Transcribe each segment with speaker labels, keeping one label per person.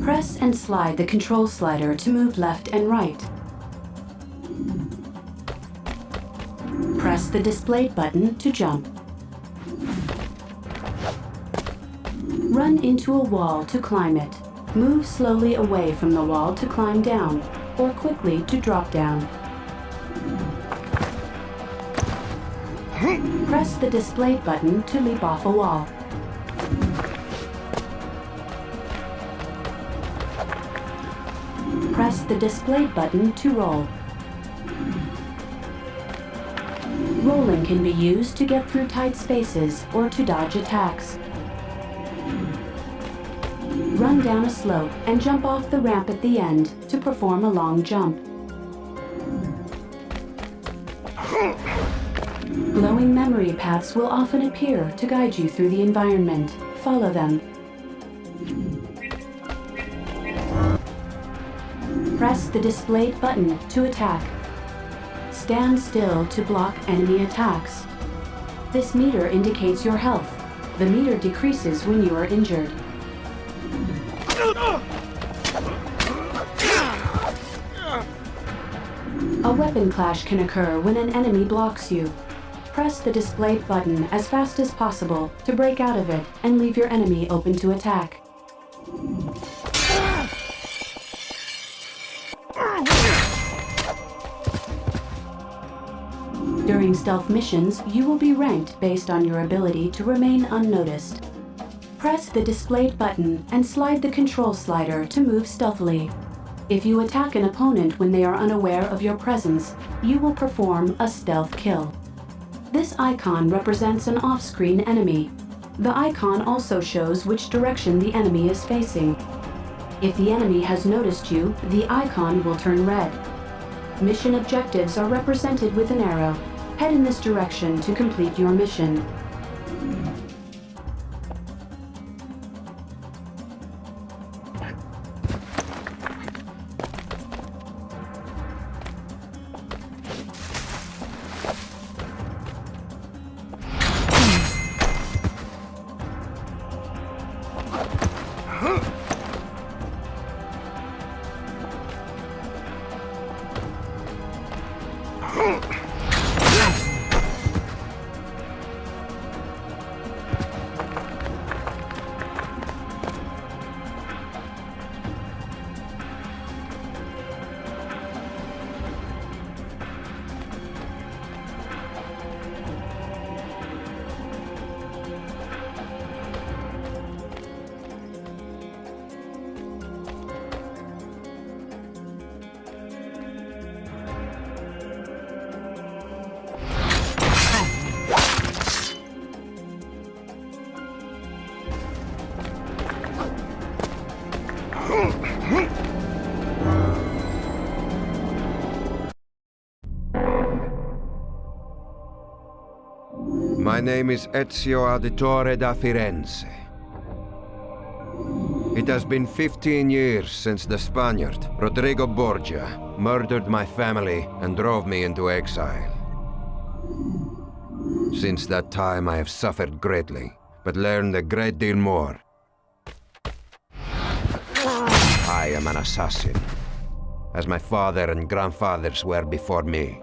Speaker 1: Press and slide the control slider to move left and right. Press the displayed button to jump. Run into a wall to climb it. Move slowly away from the wall to climb down, or quickly to drop down. Press the displayed button to leap off a wall. Press the displayed button to roll. Rolling can be used to get through tight spaces or to dodge attacks. Run down a slope and jump off the ramp at the end to perform a long jump. Glowing memory paths will often appear to guide you through the environment. Follow them. Press the displayed button to attack. Stand still to block enemy attacks. This meter indicates your health. The meter decreases when you are injured. A weapon clash can occur when an enemy blocks you. Press the displayed button as fast as possible to break out of it and leave your enemy open to attack. During stealth missions, you will be ranked based on your ability to remain unnoticed. Press the displayed button and slide the control slider to move stealthily. If you attack an opponent when they are unaware of your presence, you will perform a stealth kill. This icon represents an off-screen enemy. The icon also shows which direction the enemy is facing. If the enemy has noticed you, the icon will turn red. Mission objectives are represented with an arrow. Head in this direction to complete your mission.
Speaker 2: My name is Ezio Auditore da Firenze. It has been 15 years since the Spaniard, Rodrigo Borgia, murdered my family and drove me into exile. Since that time I have suffered greatly, but learned a great deal more. I am an assassin, as my father and grandfathers were before me.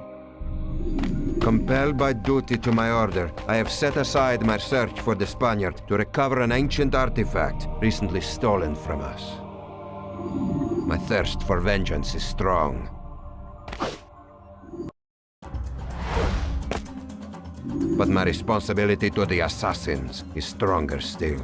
Speaker 2: Compelled by duty to my order, I have set aside my search for the Spaniard to recover an ancient artifact recently stolen from us. My thirst for vengeance is strong. But my responsibility to the assassins is stronger still.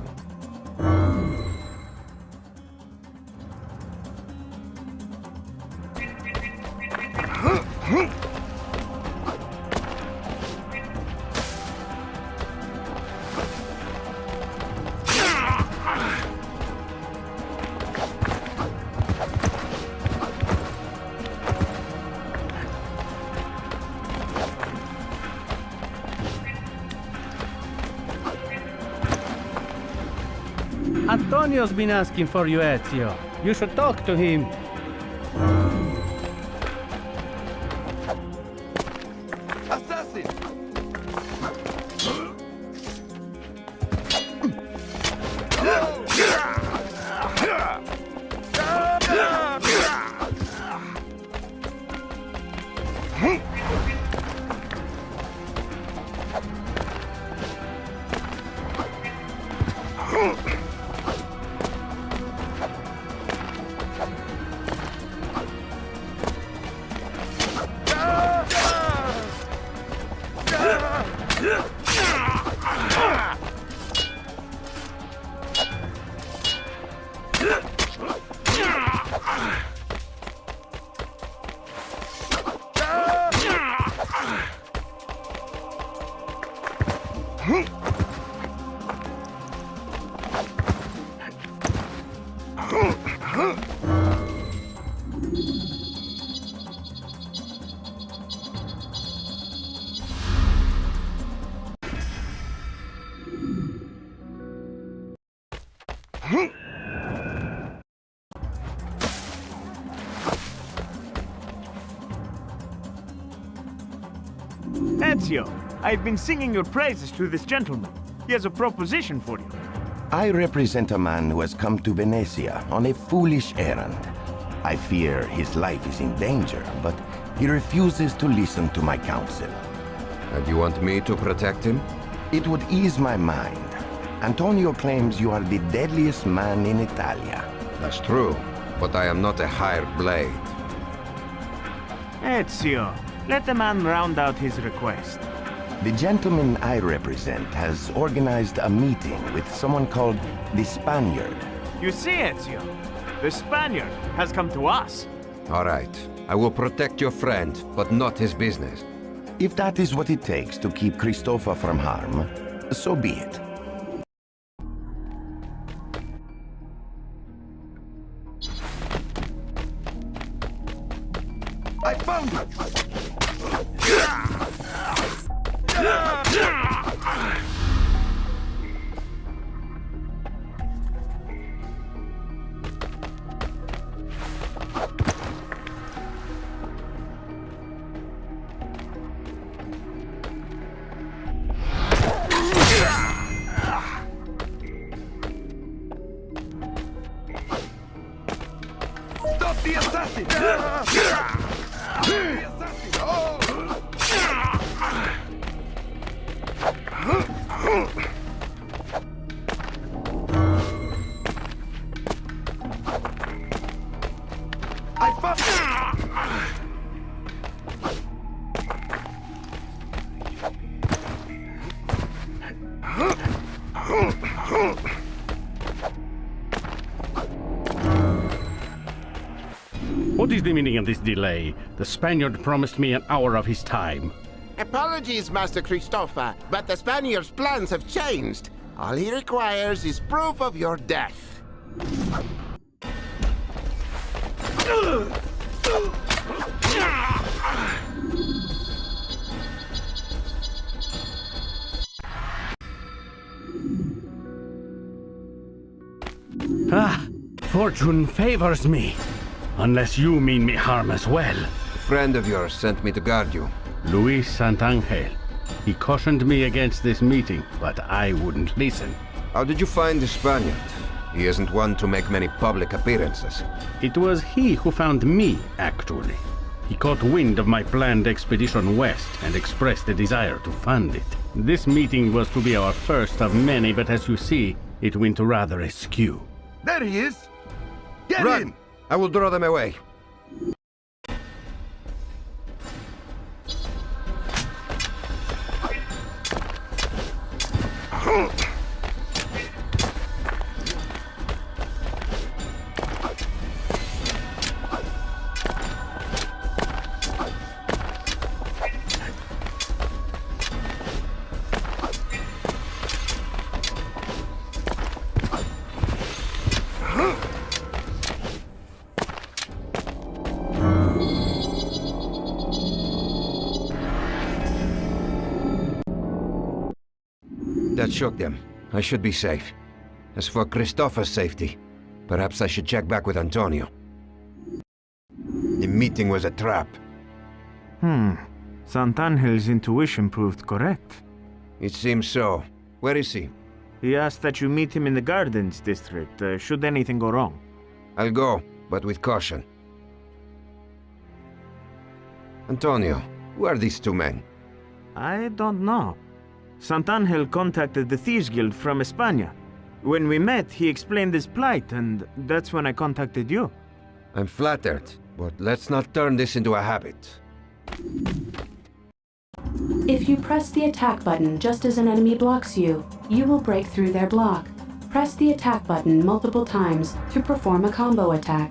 Speaker 3: Antonio's been asking for you, Ezio. You should talk to him.
Speaker 2: Assassin!
Speaker 4: Ezio, I've been singing your praises to this gentleman. He has a proposition for you.
Speaker 5: I represent a man who has come to Venezia on a foolish errand. I fear his life is in danger, but he refuses to listen to my counsel.
Speaker 2: And you want me to protect him?
Speaker 5: It would ease my mind. Antonio claims you are the deadliest man in Italia.
Speaker 2: That's true, but I am not a hired blade.
Speaker 4: Ezio, let the man round out his request.
Speaker 5: The gentleman I represent has organized a meeting with someone called the Spaniard.
Speaker 4: You see, Ezio, the Spaniard has come to us.
Speaker 2: All right, I will protect your friend, but not his business.
Speaker 5: If that is what it takes to keep Christopher from harm, so be it. I found it! Stop the assassin!
Speaker 3: What is the meaning of this delay? The Spaniard promised me an hour of his time.
Speaker 6: Apologies, Master Christopher, but the Spaniard's plans have changed. All he requires is proof of your death.
Speaker 3: Ah, fortune favors me. Unless you mean me harm as well.
Speaker 2: A friend of yours sent me to guard you.
Speaker 3: Luis Santangel. He cautioned me against this meeting, but I wouldn't listen.
Speaker 2: How did you find the Spaniard? He isn't one to make many public appearances.
Speaker 3: It was he who found me, actually. He caught wind of my planned expedition west and expressed a desire to fund it. This meeting was to be our first of many, but as you see, it went rather askew.
Speaker 5: There he is! Get
Speaker 2: Run!
Speaker 5: in!
Speaker 2: I will draw them away. That shook them. I should be safe. As for Christopher's safety, perhaps I should check back with Antonio. The meeting was a trap.
Speaker 4: Santangel's intuition proved correct.
Speaker 2: It seems so. Where is he?
Speaker 4: He asked that you meet him in the Gardens district, should anything go wrong.
Speaker 2: I'll go, but with caution. Antonio, who are these two men?
Speaker 4: I don't know. Santangel contacted the Thieves Guild from España. When we met, he explained his plight, and that's when I contacted you.
Speaker 2: I'm flattered, but let's not turn this into a habit.
Speaker 1: If you press the attack button just as an enemy blocks you, you will break through their block. Press the attack button multiple times to perform a combo attack.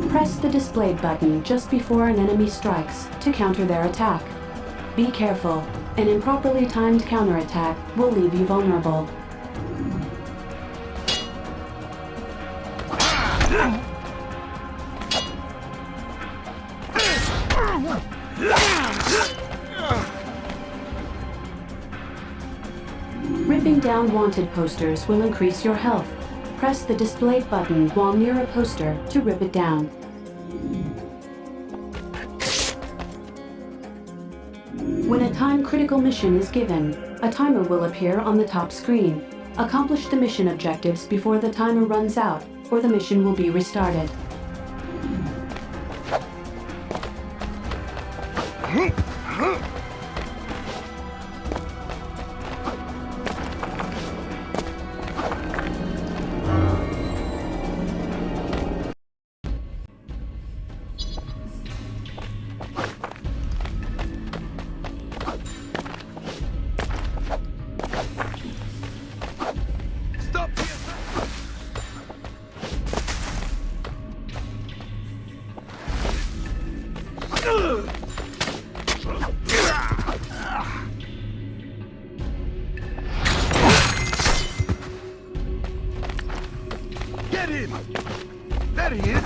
Speaker 1: Press the displayed button just before an enemy strikes to counter their attack. Be careful. An improperly timed counterattack will leave you vulnerable. Ripping down wanted posters will increase your health. Press the displayed button while near a poster to rip it down. When a time-critical mission is given, a timer will appear on the top screen. Accomplish the mission objectives before the timer runs out, or the mission will be restarted.
Speaker 5: There he is!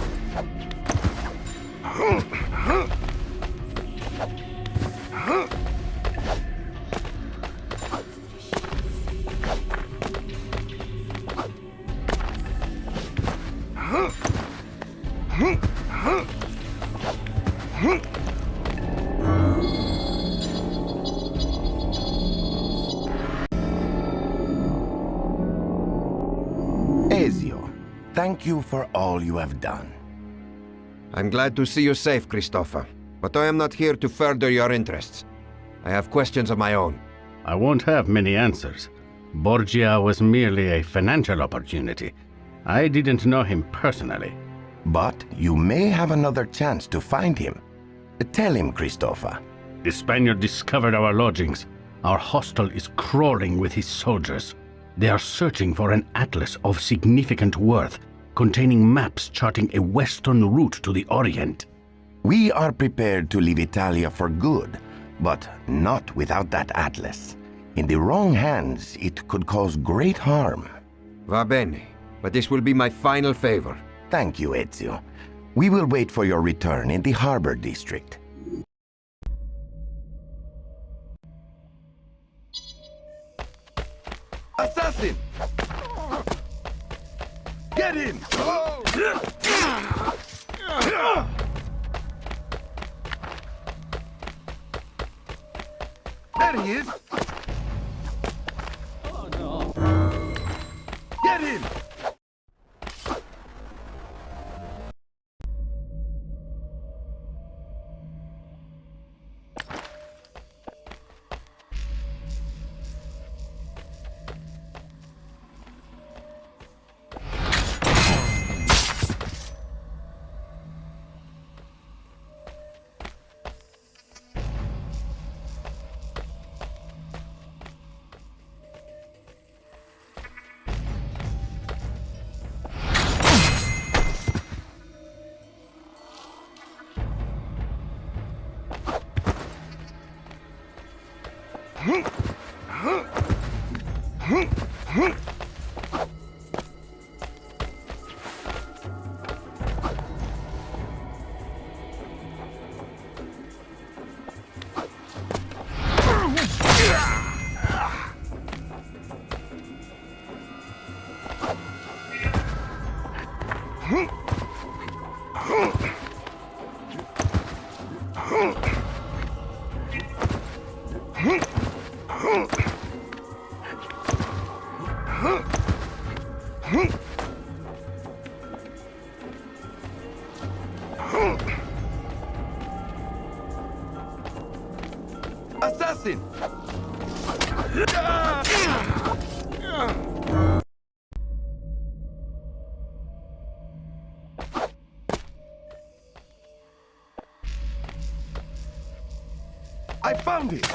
Speaker 5: Ezio, thank you for all you have done.
Speaker 2: I'm glad to see you safe, Christopher. But I am not here to further your interests. I have questions of my own.
Speaker 3: I won't have many answers. Borgia was merely a financial opportunity. I didn't know him personally.
Speaker 5: But you may have another chance to find him. Tell him, Christopher.
Speaker 3: The Spaniard discovered our lodgings. Our hostel is crawling with his soldiers. They are searching for an atlas of significant worth, containing maps charting a western route to the Orient.
Speaker 5: We are prepared to leave Italia for good, but not without that atlas. In the wrong hands, it could cause great harm.
Speaker 2: Va bene, but this will be my final favor.
Speaker 5: Thank you, Ezio. We will wait for your return in the harbor district. Assassin! Get in! There he is! Oh no! Get in! Assassin! I found it!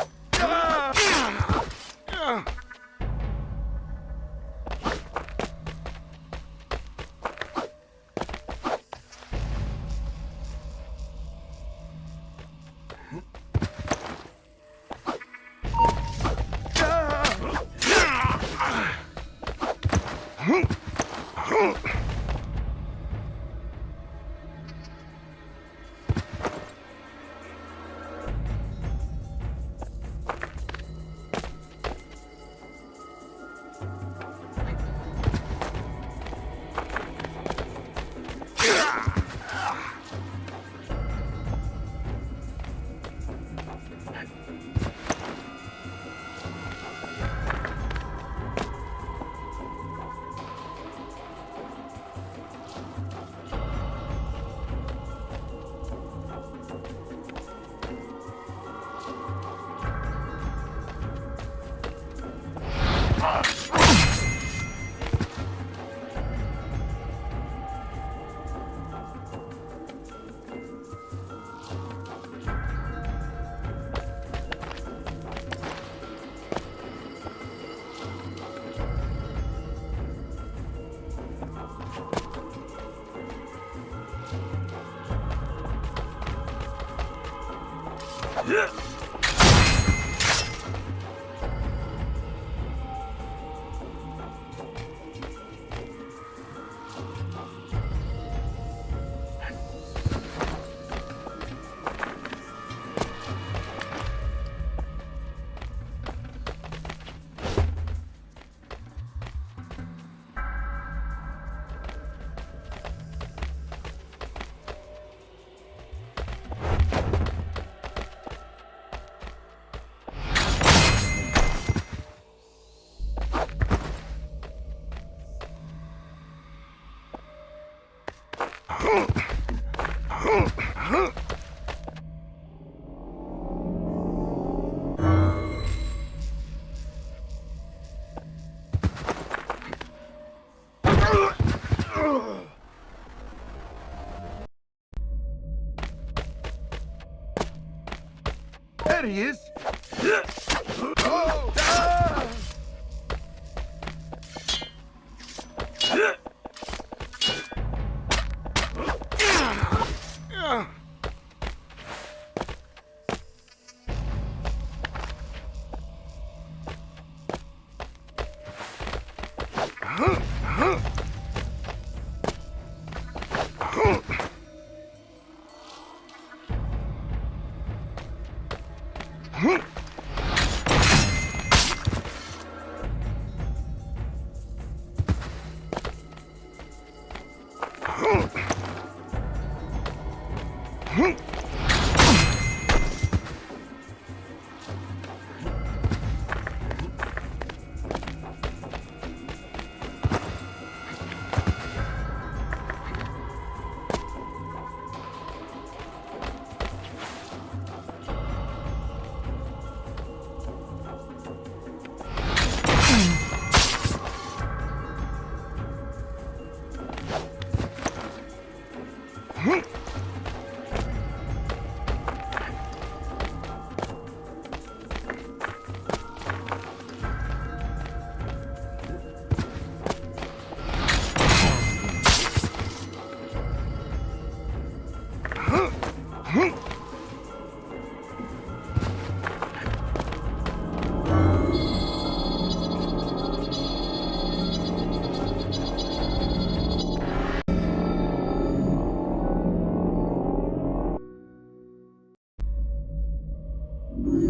Speaker 5: There he is!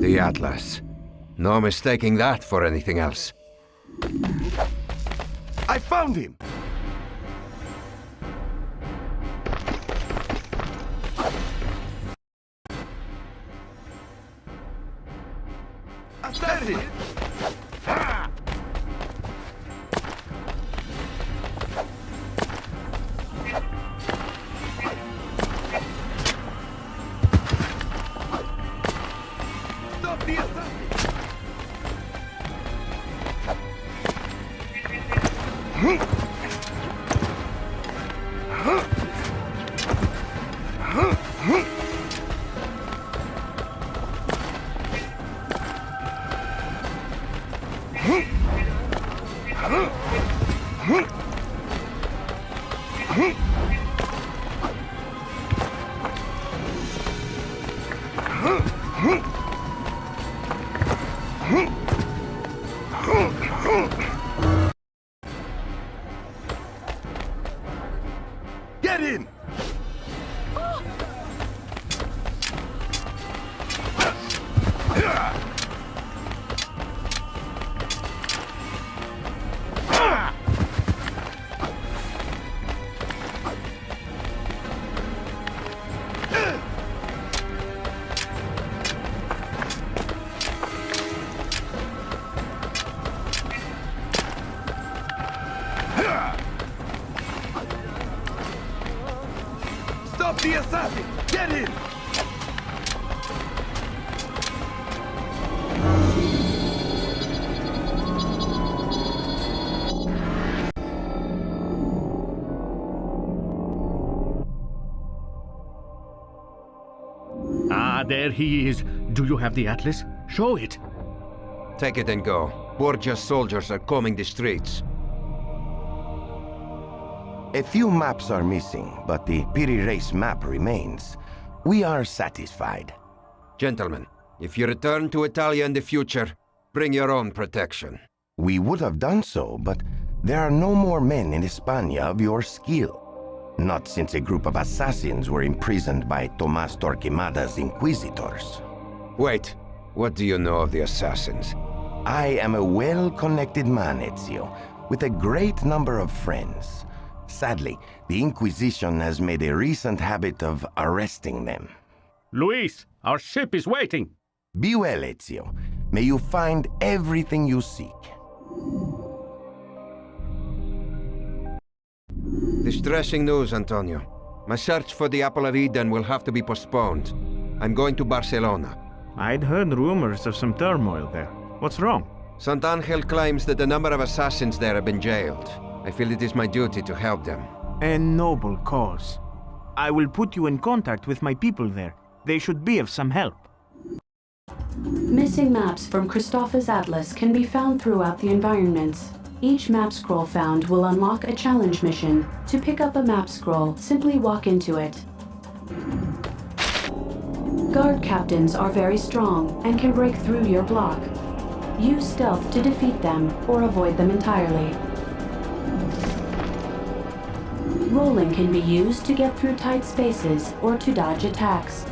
Speaker 2: The Atlas. No mistaking that for anything else.
Speaker 5: I found him! Assassin! Stop the assassin! Get in! Stop the assassin! Get in!
Speaker 3: Ah, there he is. Do you have the atlas? Show it.
Speaker 2: Take it and go. Borgia's soldiers are combing the streets.
Speaker 5: A few maps are missing, but the Piri race map remains. We are satisfied.
Speaker 2: Gentlemen, if you return to Italia in the future, bring your own protection.
Speaker 5: We would have done so, but there are no more men in Hispania of your skill. Not since a group of assassins were imprisoned by Tomas Torquemada's inquisitors.
Speaker 2: Wait, what do you know of the assassins?
Speaker 5: I am a well-connected man, Ezio, with a great number of friends. Sadly, the Inquisition has made a recent habit of arresting them.
Speaker 3: Luis, our ship is waiting!
Speaker 5: Be well, Ezio. May you find everything you seek.
Speaker 2: Distressing news, Antonio. My search for the Apple of Eden will have to be postponed. I'm going to Barcelona.
Speaker 4: I'd heard rumors of some turmoil there. What's wrong?
Speaker 2: Sant'Angel claims that a number of assassins there have been jailed. I feel it is my duty to help them.
Speaker 4: A noble cause. I will put you in contact with my people there. They should be of some help.
Speaker 1: Missing maps from Christopher's atlas can be found throughout the environments. Each map scroll found will unlock a challenge mission. To pick up a map scroll, simply walk into it. Guard captains are very strong and can break through your block. Use stealth to defeat them or avoid them entirely. Rolling can be used to get through tight spaces or to dodge attacks.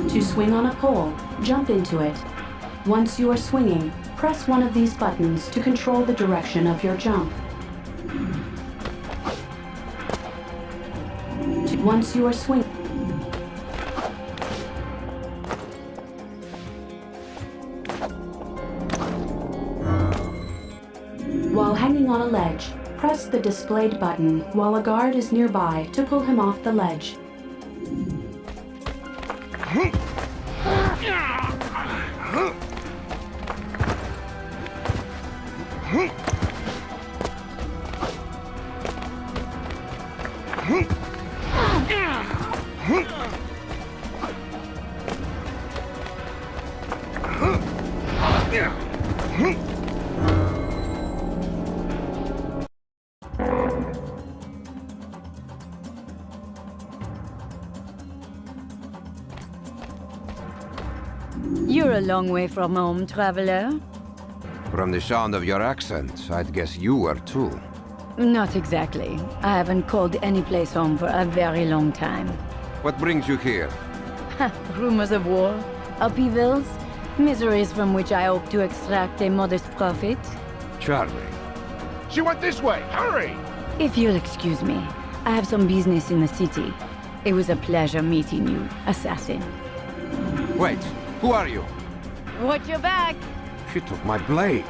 Speaker 1: To swing on a pole, jump into it. Once you are swinging, press one of these buttons to control the direction of your jump. Once you are swinging, while hanging on a ledge, press the displayed button while a guard is nearby to pull him off the ledge.
Speaker 7: You're a long way from home, traveler.
Speaker 2: From the sound of your accent, I'd guess you were too.
Speaker 7: Not exactly. I haven't called any place home for a very long time.
Speaker 2: What brings you here?
Speaker 7: Rumors of war, upheavals, miseries from which I hope to extract a modest profit.
Speaker 2: Charming.
Speaker 8: She went this way! Hurry!
Speaker 7: If you'll excuse me, I have some business in the city. It was a pleasure meeting you, assassin.
Speaker 2: Wait, who are you?
Speaker 7: Watch your back!
Speaker 2: She took my blade.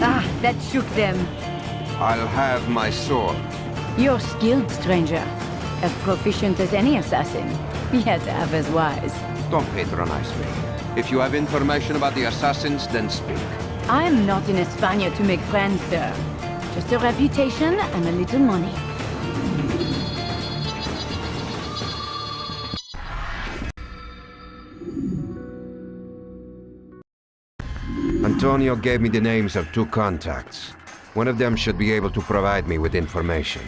Speaker 7: Ah, that shook them.
Speaker 2: I'll have my sword.
Speaker 7: You're skilled, stranger. As proficient as any assassin. Yet half as wise.
Speaker 2: Don't patronize me. If you have information about the assassins, then speak.
Speaker 7: I am not in España to make friends, sir. Just a reputation and a little money.
Speaker 2: Antonio gave me the names of two contacts. One of them should be able to provide me with information.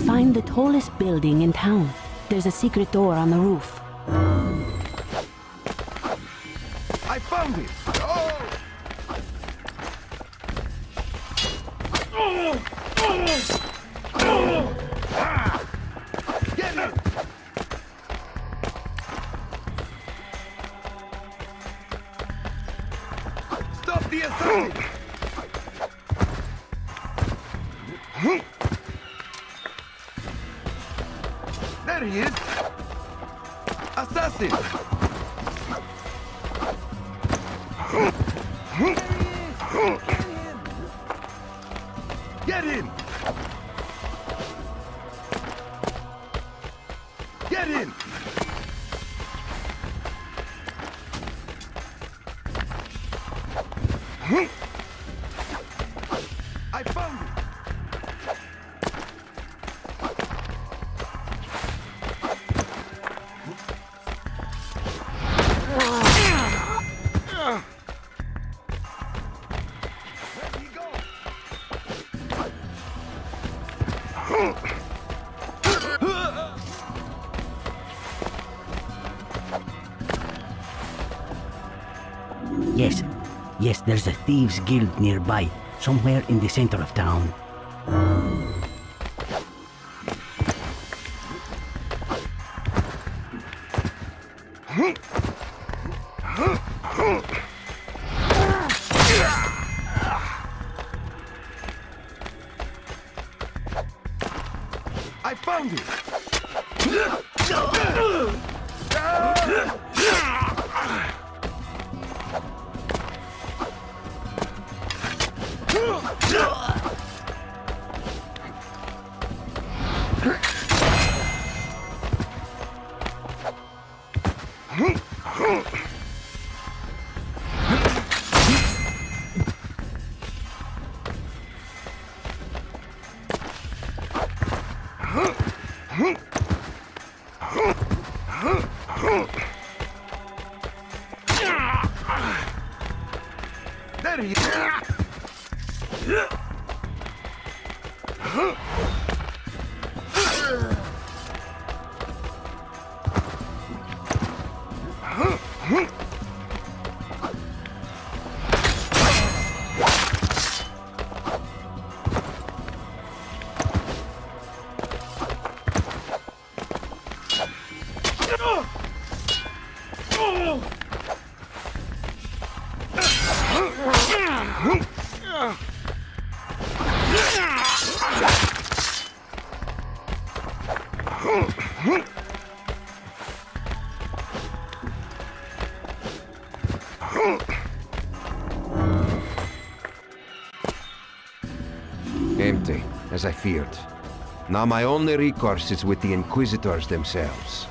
Speaker 1: Find the tallest building in town. There's a secret door on the roof.
Speaker 5: I found it! Oh! Get it! Stop the assassin! There he is! Assassin! Get in! Get in! I found it!
Speaker 9: Yes, there's a thieves' guild nearby, somewhere in the center of town.
Speaker 5: I found it! There he is!
Speaker 2: Empty, as I feared. Now my only recourse is with the Inquisitors themselves.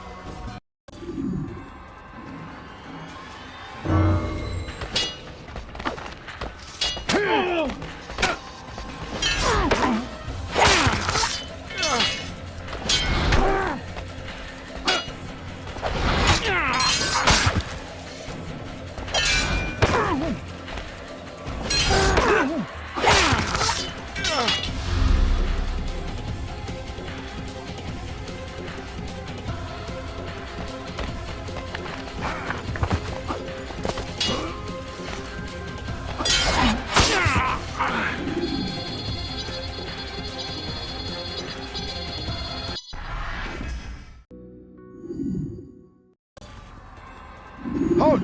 Speaker 5: Halt!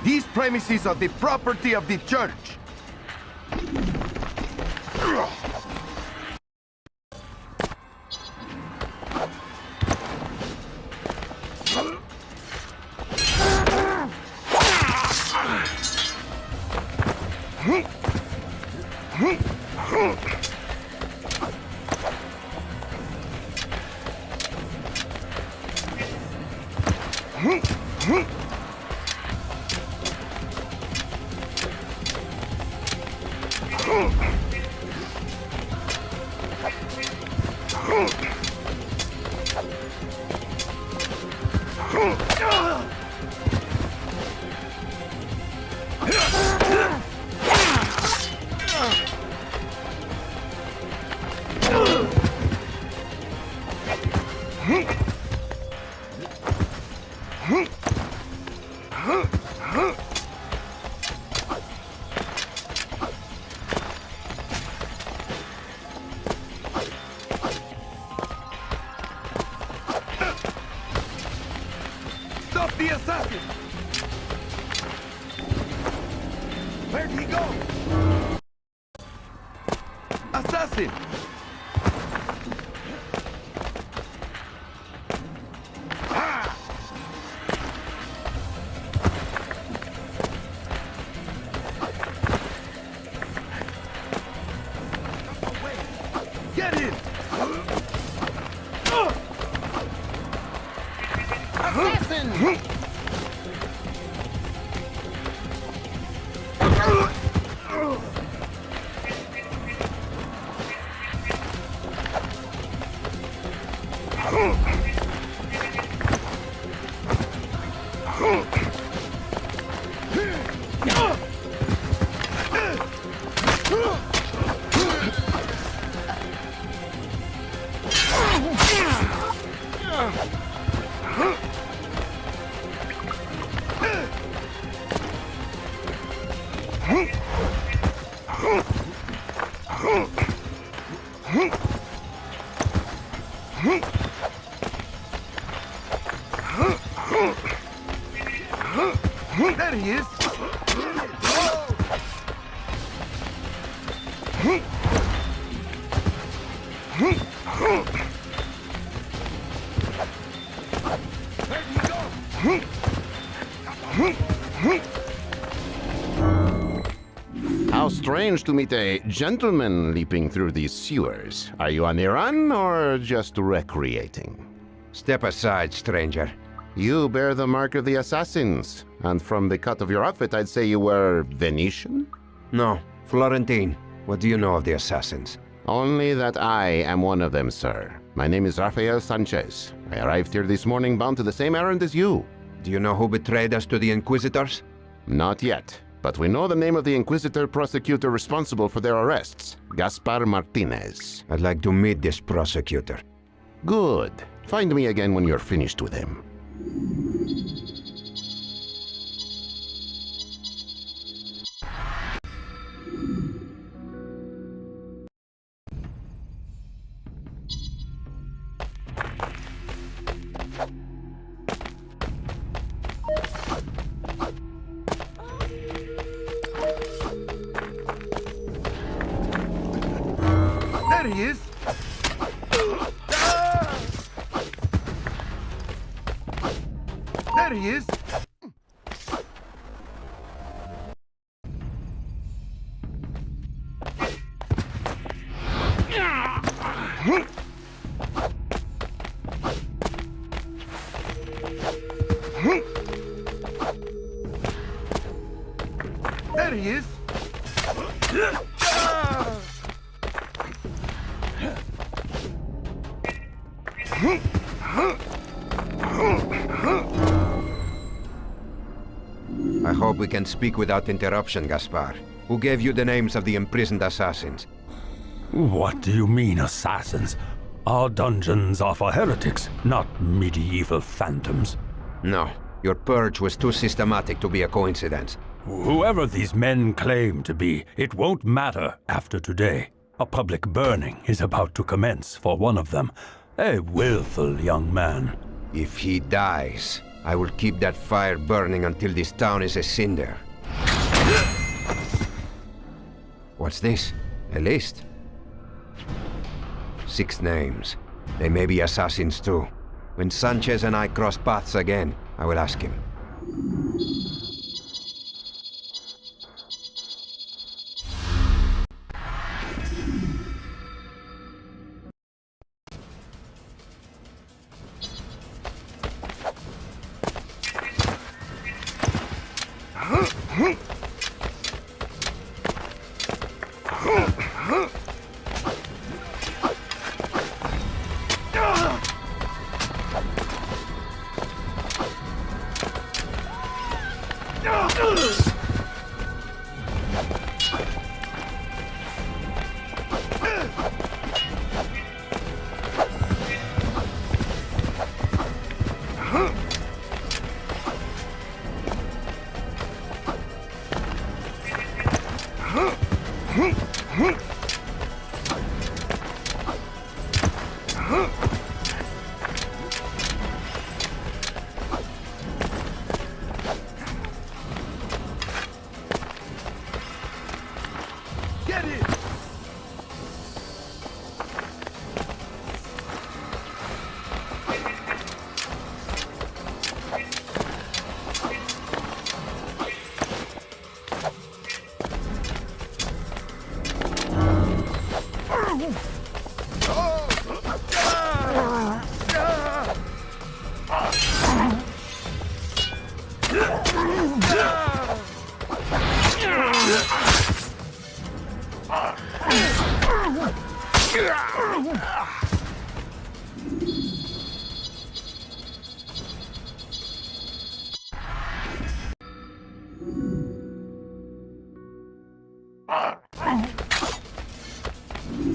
Speaker 5: These premises are the property of the church.
Speaker 2: Stop the assassin! Where'd he go? Assassin! Get in!
Speaker 6: Assassin!
Speaker 2: There he is!
Speaker 6: How strange to meet a gentleman leaping through these sewers. Are you on the run or just recreating?
Speaker 2: Step aside, stranger.
Speaker 6: You bear the mark of the assassins, and from the cut of your outfit, I'd say you were Venetian?
Speaker 2: No, Florentine. What do you know of the assassins?
Speaker 6: Only that I am one of them, sir. My name is Rafael Sanchez. I arrived here this morning bound to the same errand as you.
Speaker 2: Do you know who betrayed us to the Inquisitors?
Speaker 6: Not yet, but we know the name of the Inquisitor prosecutor responsible for their arrests, Gaspar Martinez.
Speaker 2: I'd like to meet this prosecutor.
Speaker 6: Good. Find me again when you're finished with him.
Speaker 2: There he is! There he is! There he is! I hope we can speak without interruption, Gaspar. Who gave you the names of the imprisoned assassins?
Speaker 10: What do you mean, assassins? Our dungeons are for heretics, not medieval phantoms.
Speaker 2: No, your purge was too systematic to be a coincidence.
Speaker 10: Whoever these men claim to be, it won't matter after today. A public burning is about to commence for one of them, a willful young man.
Speaker 2: If he dies, I will keep that fire burning until this town is a cinder. What's this? A list? 6 names. They may be assassins too. When Sanchez and I cross paths again, I will ask him.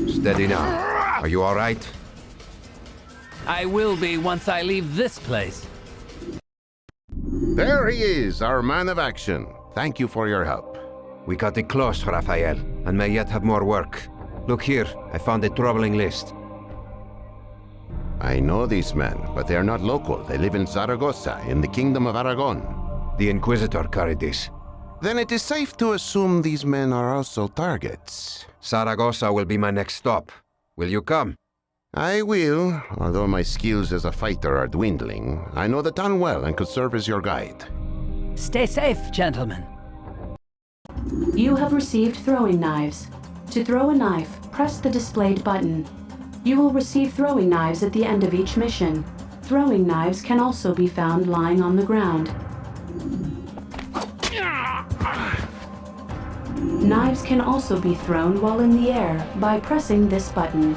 Speaker 2: Steady now. Are you all right?
Speaker 11: I will be once I leave this place.
Speaker 6: There he is, our man of action. Thank you for your help.
Speaker 2: We got it close, Raphael, and may yet have more work. Look here, I found a troubling list.
Speaker 6: I know these men, but they are not local. They live in Zaragoza, in the Kingdom of Aragon.
Speaker 2: The Inquisitor carried this.
Speaker 6: Then it is safe to assume these men are also targets.
Speaker 2: Zaragoza will be my next stop. Will you come?
Speaker 6: I will, although my skills as a fighter are dwindling. I know the town well and could serve as your guide.
Speaker 11: Stay safe, gentlemen.
Speaker 1: You have received throwing knives. To throw a knife, press the displayed button. You will receive throwing knives at the end of each mission. Throwing knives can also be found lying on the ground. Knives can also be thrown while in the air by pressing this button.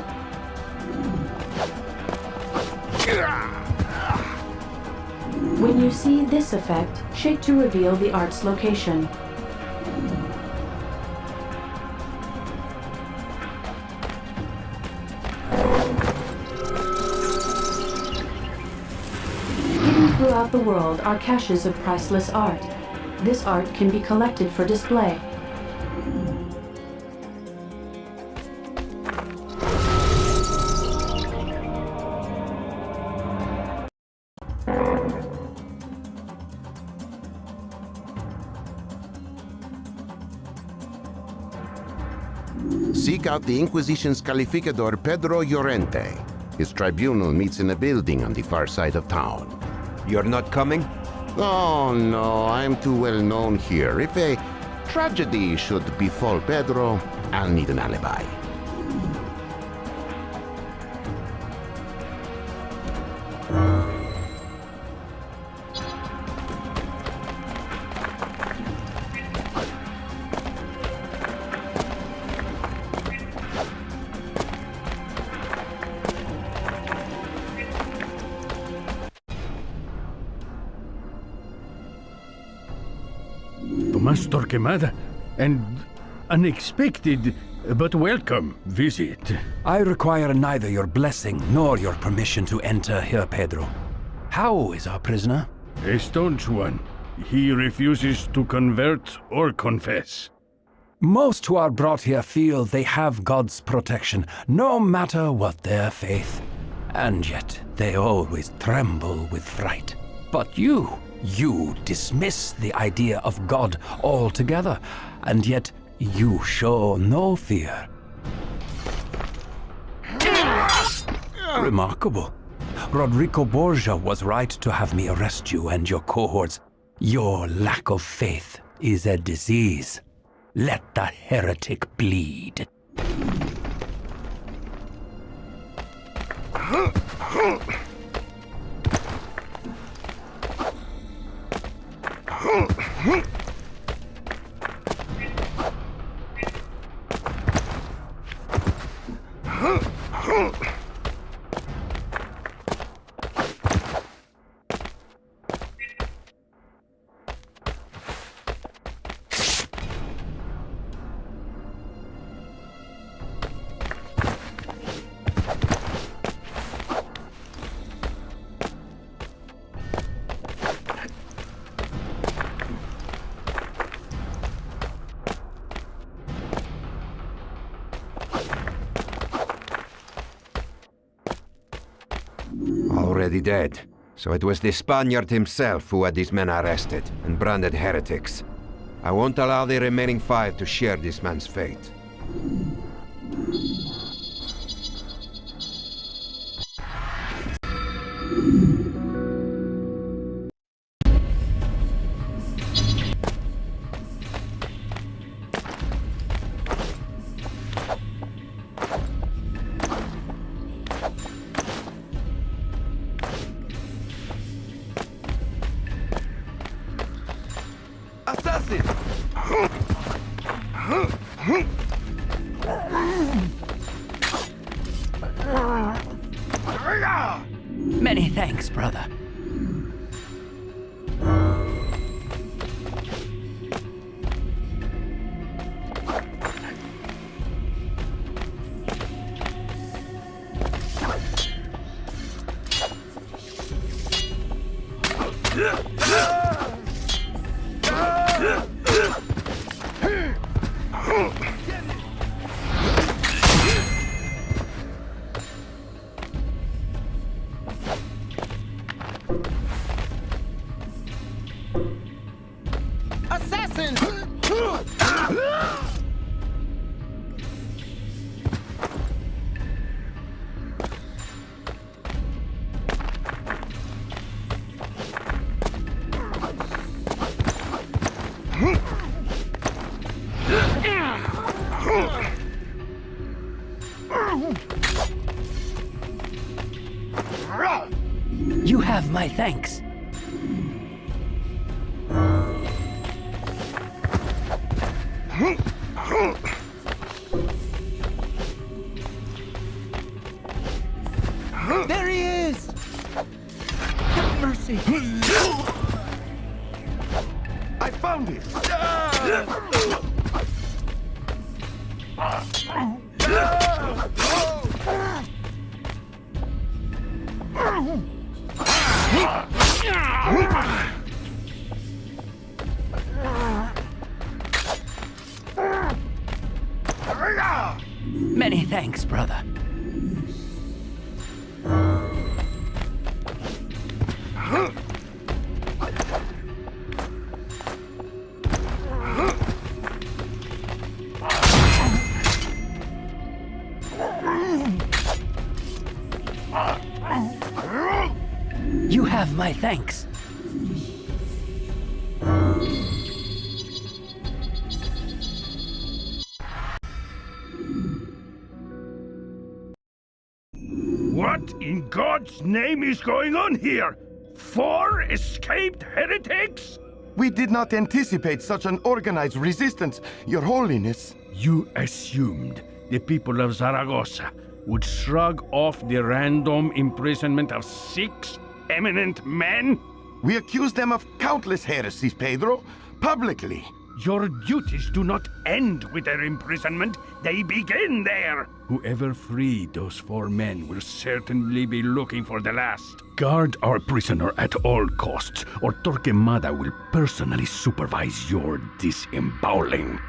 Speaker 1: When you see this effect, shake to reveal the art's location. Hidden throughout the world are caches of priceless art. This art can be collected for display.
Speaker 6: Seek out the Inquisition's calificador Pedro Llorente. His tribunal meets in a building on the far side of town.
Speaker 2: You're not coming?
Speaker 6: Oh no, I'm too well known here. If a tragedy should befall Pedro, I'll need an alibi.
Speaker 3: Tomas Torquemada, and unexpected but welcome visit.
Speaker 10: I require neither your blessing nor your permission to enter here, Pedro. How is our prisoner?
Speaker 3: A staunch one. He refuses to convert or confess.
Speaker 10: Most who are brought here feel they have God's protection, no matter what their faith. And yet they always tremble with fright. But you dismiss the idea of God altogether, and yet you show no fear. Remarkable. Rodrigo Borgia was right to have me arrest you and your cohorts. Your lack of faith is a disease. Let the heretic bleed.
Speaker 2: Already dead. So it was the Spaniard himself who had these men arrested and branded heretics. I won't allow the remaining 5 to share this man's fate.
Speaker 5: Assassin!
Speaker 9: Many thanks, brother.
Speaker 6: Assassin!
Speaker 9: You have my thanks.
Speaker 5: There he is! Have mercy! I found him!
Speaker 9: Many thanks, brother. You have my thanks.
Speaker 3: What in God's name is going on here? 4 escaped heretics?
Speaker 5: We did not anticipate such an organized resistance, Your Holiness.
Speaker 3: You assumed the people of Zaragoza would shrug off the random imprisonment of 6 eminent men?
Speaker 5: We accused them of countless heresies, Pedro, publicly.
Speaker 3: Your duties do not end with their imprisonment, they begin there. Whoever freed those 4 men will certainly be looking for the last. Guard our prisoner at all costs, or Torquemada will personally supervise your disemboweling.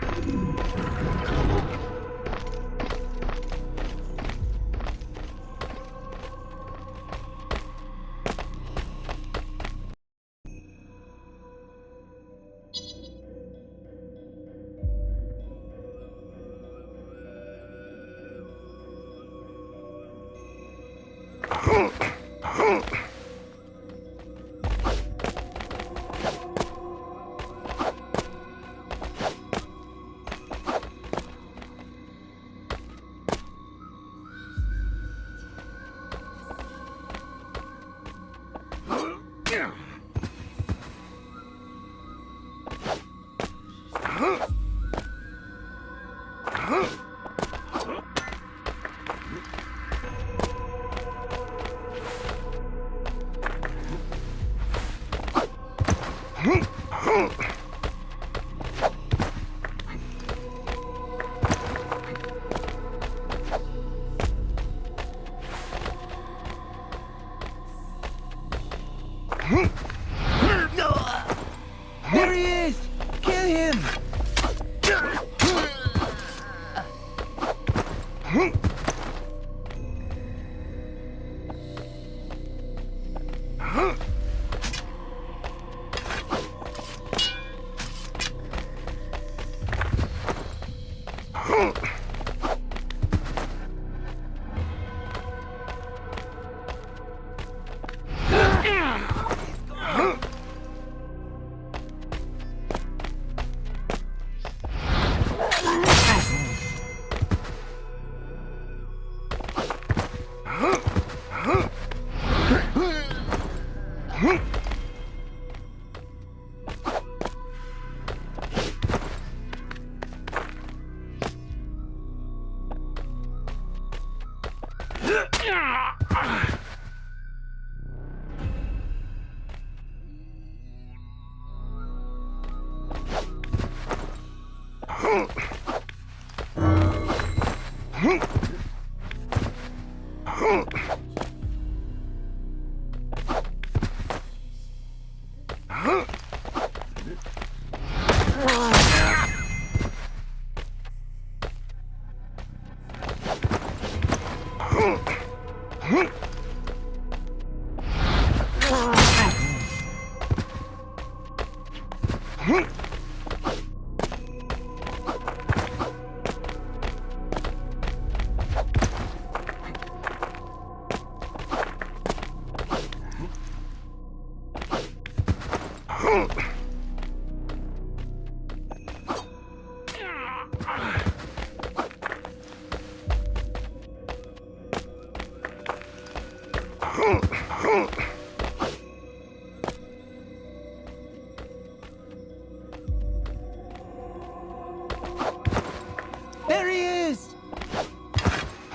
Speaker 11: There he is!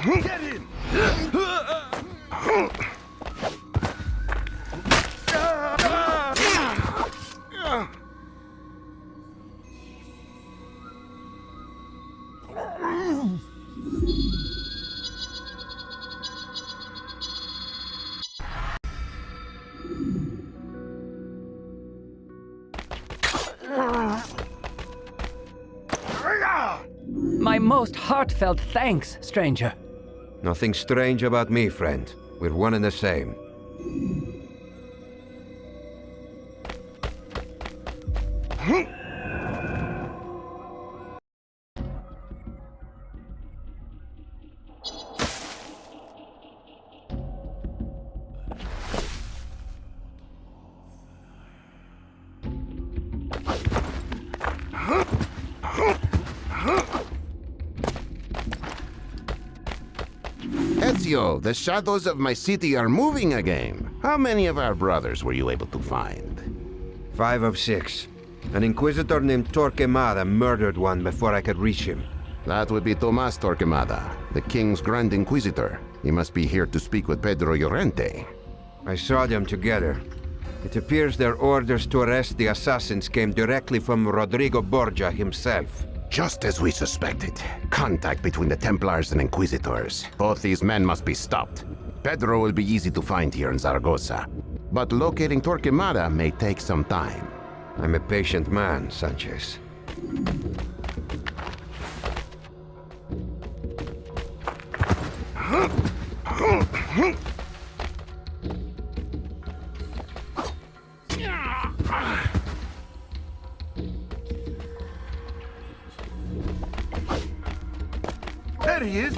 Speaker 8: Get him!
Speaker 11: My most heartfelt thanks, stranger.
Speaker 2: Nothing strange about me, friend. We're one and the same.
Speaker 6: Ezio, the shadows of my city are moving again. How many of our brothers were you able to find?
Speaker 2: 5 of 6. An inquisitor named Torquemada murdered one before I could reach him.
Speaker 6: That would be Tomas Torquemada, the king's Grand Inquisitor. He must be here to speak with Pedro Llorente.
Speaker 2: I saw them together. It appears their orders to arrest the assassins came directly from Rodrigo Borgia himself.
Speaker 6: Just as we suspected. Contact between the Templars and Inquisitors. Both these men must be stopped. Pedro will be easy to find here in Zaragoza. But locating Torquemada may take some time.
Speaker 2: I'm a patient man, Sanchez.
Speaker 8: There he is!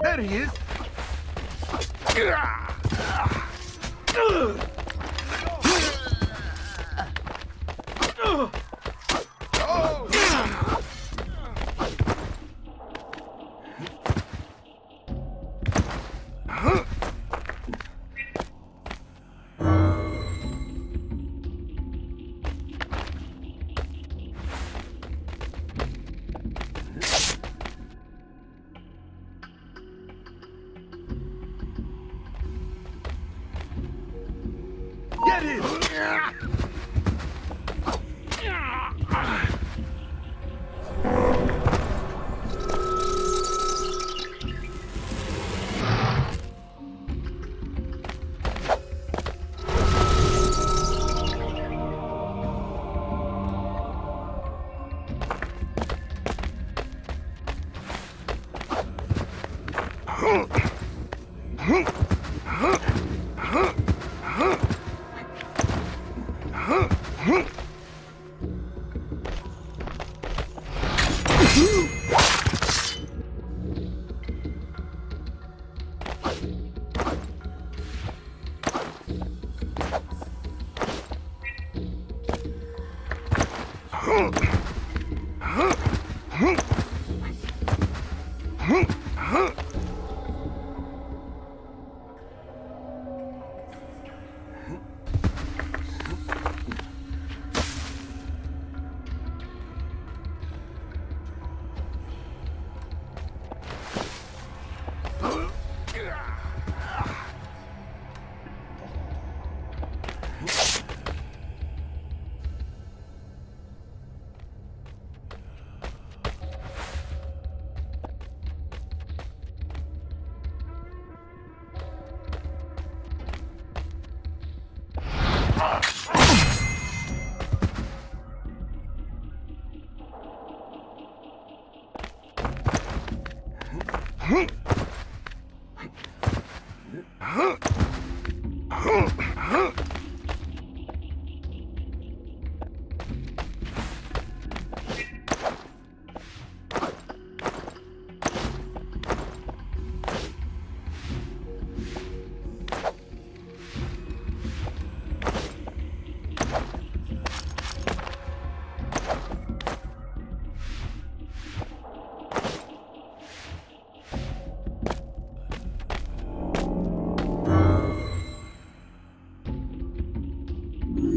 Speaker 8: There he is! Get him!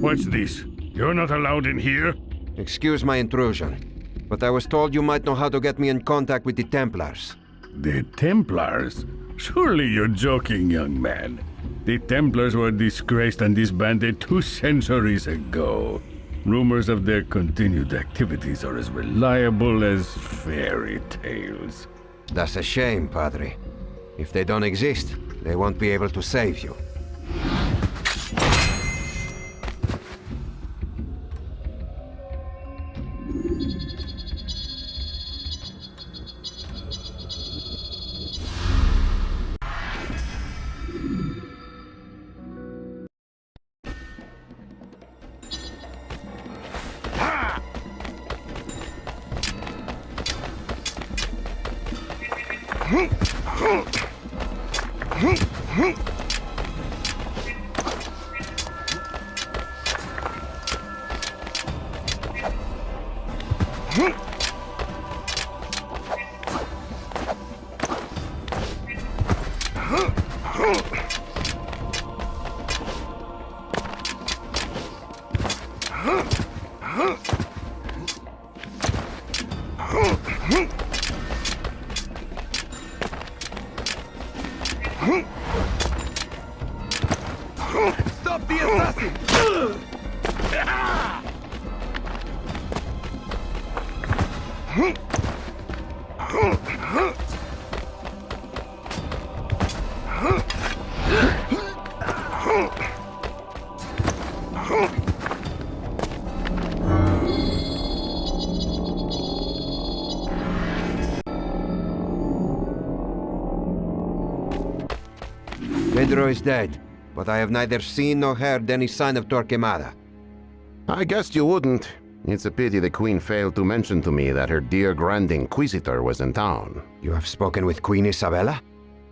Speaker 3: What's this? You're not allowed in here?
Speaker 2: Excuse my intrusion, but I was told you might know how to get me in contact with the Templars.
Speaker 3: The Templars? Surely you're joking, young man. The Templars were disgraced and disbanded 2 centuries ago. Rumors of their continued activities are as reliable as fairy tales.
Speaker 2: That's a shame, Padre. If they don't exist, they won't be able to save you.
Speaker 8: Stop the assassin!
Speaker 2: Pedro is dead, but I have neither seen nor heard any sign of Torquemada.
Speaker 6: I guessed you wouldn't. It's a pity the Queen failed to mention to me that her dear Grand Inquisitor was in town.
Speaker 2: You have spoken with Queen Isabella?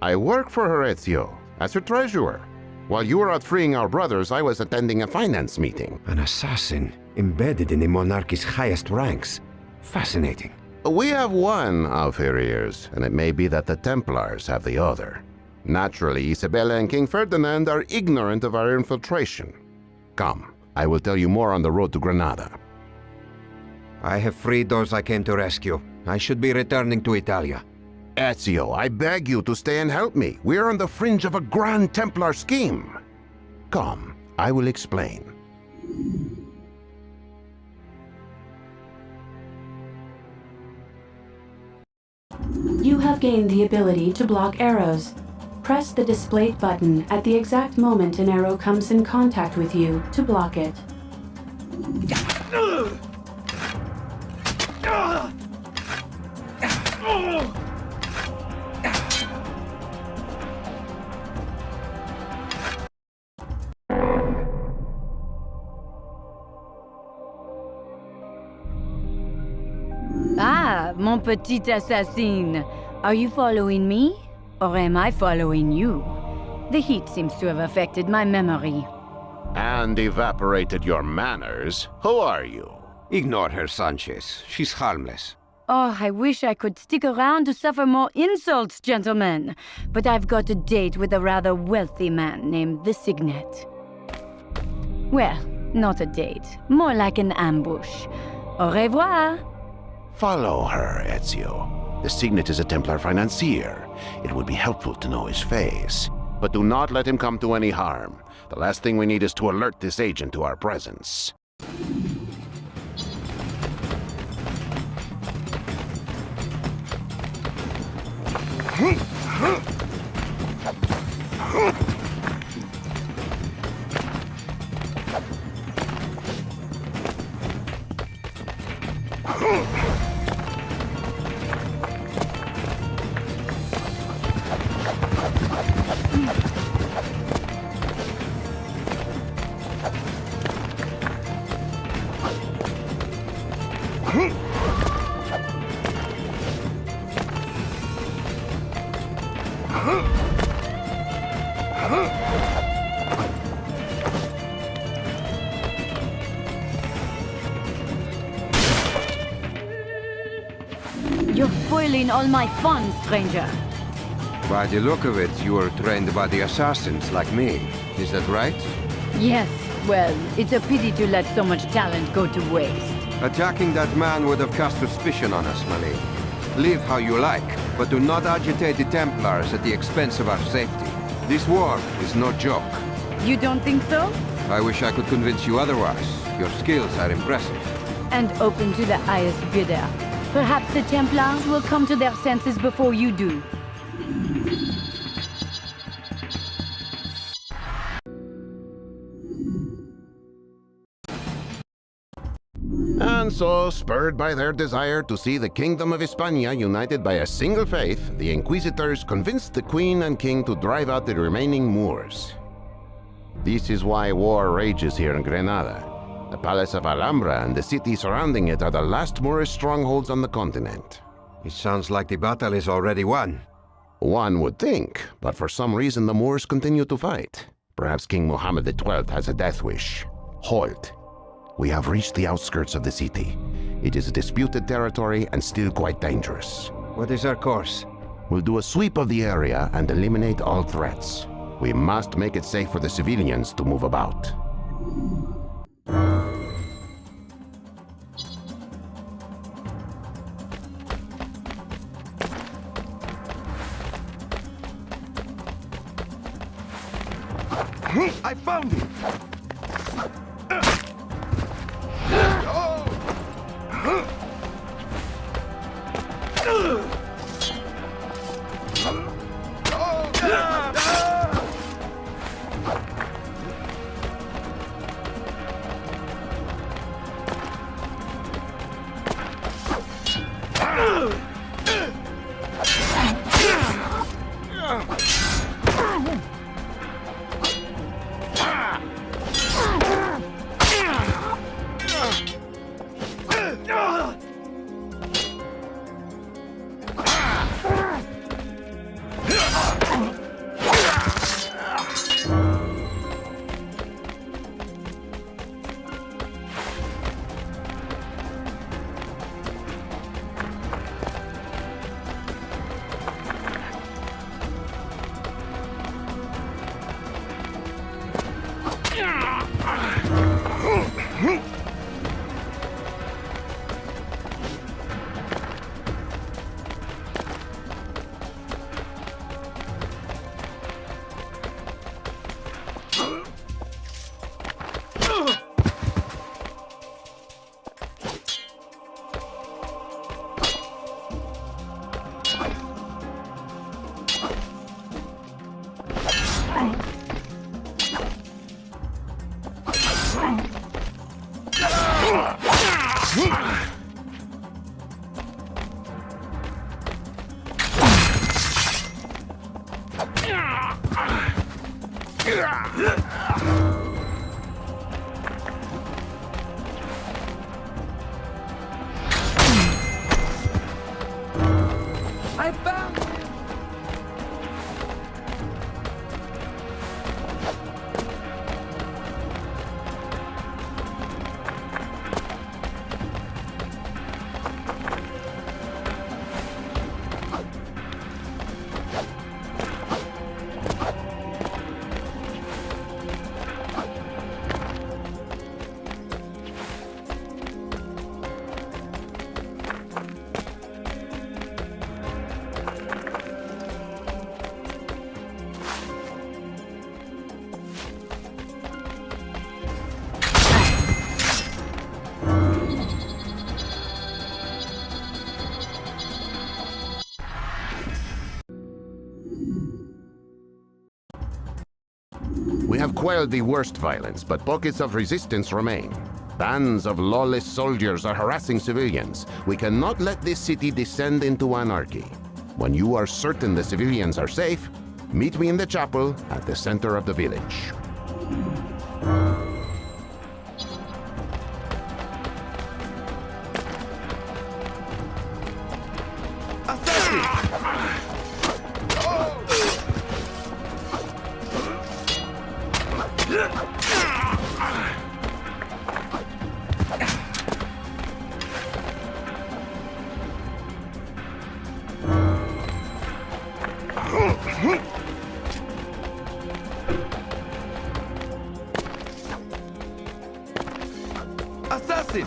Speaker 6: I work for her, Ezio, as her treasurer. While you were out freeing our brothers, I was attending a finance meeting.
Speaker 2: An assassin, embedded in the monarchy's highest ranks. Fascinating.
Speaker 6: We have one of her ears, and it may be that the Templars have the other. Naturally, Isabella and King Ferdinand are ignorant of our infiltration. Come, I will tell you more on the road to Granada.
Speaker 2: I have freed those I came to rescue. I should be returning to Italia.
Speaker 6: Ezio, I beg you to stay and help me. We are on the fringe of a grand Templar scheme. Come, I will explain.
Speaker 1: You have gained the ability to block arrows. Press the displayed button at the exact moment an arrow comes in contact with you to block it.
Speaker 7: Ah, mon petit assassin. Are you following me? Or am I following you? The heat seems to have affected my memory.
Speaker 6: And evaporated your manners. Who are you?
Speaker 2: Ignore her, Sanchez. She's harmless.
Speaker 7: Oh, I wish I could stick around to suffer more insults, gentlemen. But I've got a date with a rather wealthy man named the Signet. Well, not a date. More like an ambush. Au revoir.
Speaker 6: Follow her, Ezio. The Signet is a Templar financier. It would be helpful to know his face. But do not let him come to any harm. The last thing we need is to alert this agent to our presence.
Speaker 7: You're spoiling all my fun, stranger.
Speaker 2: By the look of it, you were trained by the assassins like me. Is that right?
Speaker 7: Yes, well, it's a pity to let so much talent go to waste.
Speaker 2: Attacking that man would have cast suspicion on us, my lady. Live how you like, but do not agitate the Templars at the expense of our safety. This war is no joke.
Speaker 7: You don't think so?
Speaker 2: I wish I could convince you otherwise. Your skills are impressive.
Speaker 7: And open to the highest bidder. Perhaps the Templars will come to their senses before you do.
Speaker 6: And so, spurred by their desire to see the Kingdom of Hispania united by a single faith, the Inquisitors convinced the Queen and King to drive out the remaining Moors. This is why war rages here in Granada. The Palace of Alhambra and the city surrounding it are the last Moorish strongholds on the continent.
Speaker 2: It sounds like the battle is already won.
Speaker 6: One would think, but for some reason the Moors continue to fight. Perhaps King Muhammad XII has a death wish. Halt. We have reached the outskirts of the city. It is a disputed territory and still quite dangerous.
Speaker 2: What is our course?
Speaker 6: We'll do a sweep of the area and eliminate all threats. We must make it safe for the civilians to move about.
Speaker 8: I found it!
Speaker 10: I found him!
Speaker 6: We have quelled the worst violence, but pockets of resistance remain. Bands of lawless soldiers are harassing civilians. We cannot let this city descend into anarchy. When you are certain the civilians are safe, meet me in the chapel at the center of the village.
Speaker 8: Assassin!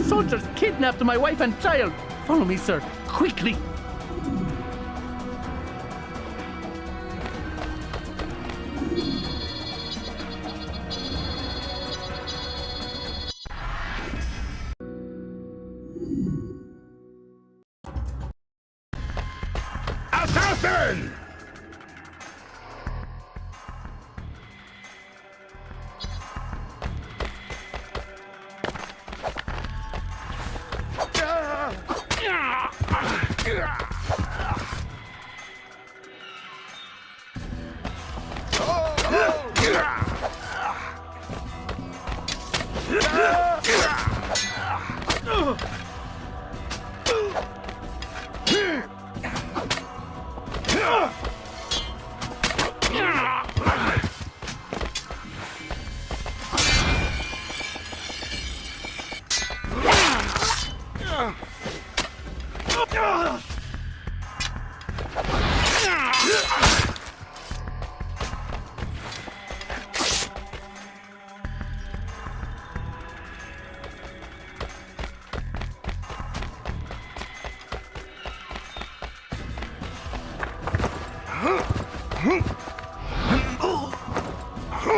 Speaker 3: Soldiers kidnapped my wife and child! Follow me, sir, quickly!
Speaker 6: Assassin!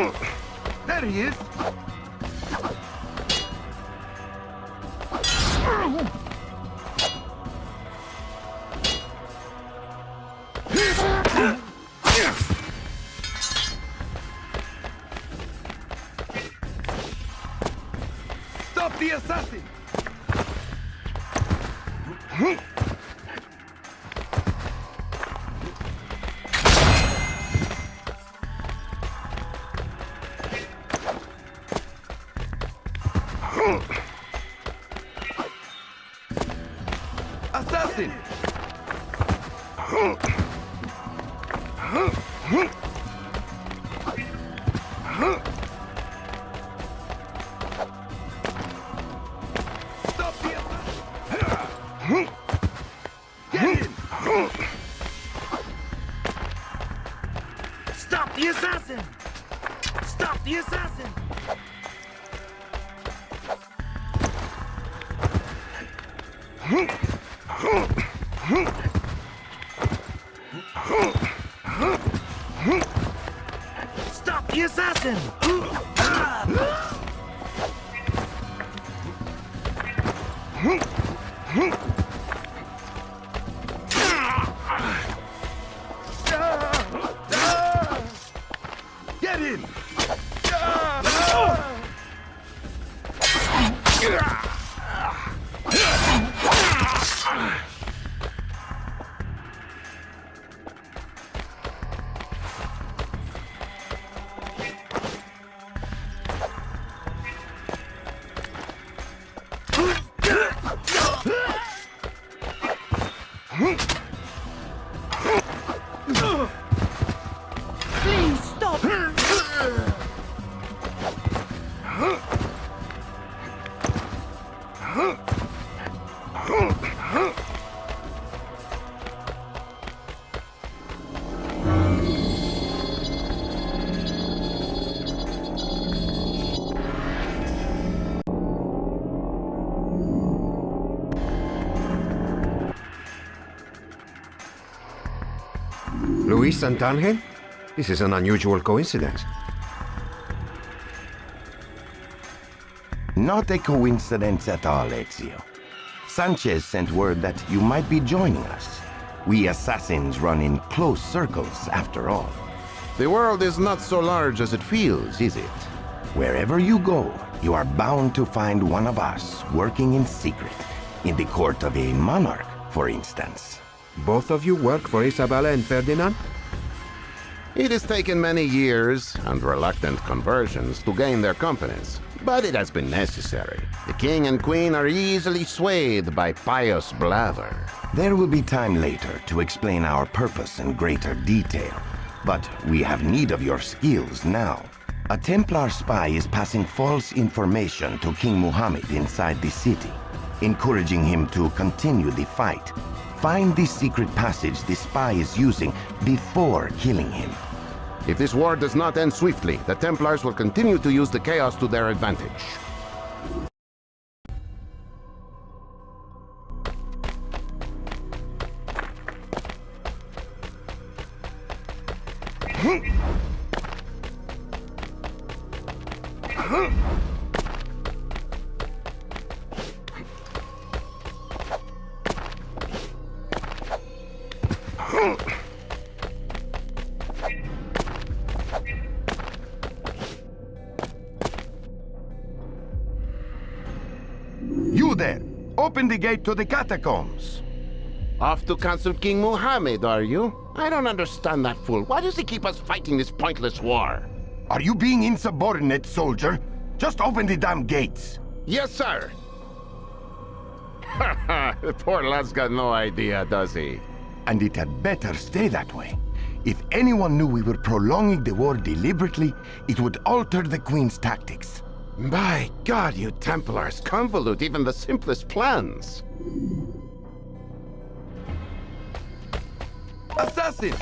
Speaker 8: There he is! Stop the assassin! Assassin! Stop the assassin! Get in! Stop the assassin! Stop the assassin! Stop the assassin! Get in!
Speaker 7: Please stop!
Speaker 2: Luis Santangel? This is an unusual coincidence.
Speaker 5: Not a coincidence at all, Ezio. Sanchez sent word that you might be joining us. We assassins run in close circles, after all.
Speaker 6: The world is not so large as it feels, is it?
Speaker 5: Wherever you go, you are bound to find one of us working in secret, in the court of a monarch, for instance.
Speaker 2: Both of you work for Isabella and Ferdinand?
Speaker 6: It has taken many years and reluctant conversions to gain their confidence, but it has been necessary. The king and queen are easily swayed by pious blather.
Speaker 5: There will be time later to explain our purpose in greater detail, but we have need of your skills now. A Templar spy is passing false information to King Muhammad inside the city, encouraging him to continue the fight. Find the secret passage the spy is using before killing him.
Speaker 6: If this war does not end swiftly, the Templars will continue to use the chaos to their advantage.
Speaker 5: You there! Open the gate to the catacombs!
Speaker 6: Off to consult King Muhammad, are you? I don't understand that fool. Why does he keep us fighting this pointless war?
Speaker 5: Are you being insubordinate, soldier? Just open the damn gates!
Speaker 6: Yes, sir! The poor lad's got no idea, does he?
Speaker 5: And it had better stay that way. If anyone knew we were prolonging the war deliberately, it would alter the Queen's tactics.
Speaker 6: By God, you Templars convolute even the simplest plans.
Speaker 8: Assassin!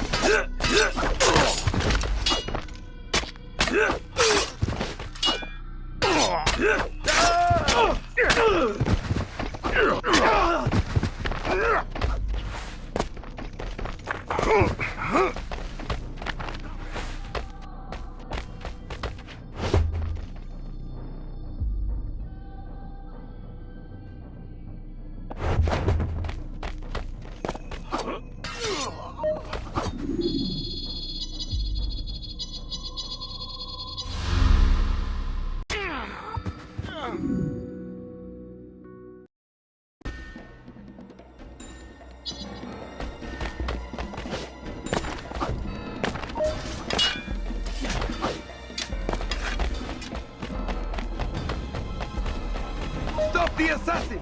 Speaker 8: the assassin!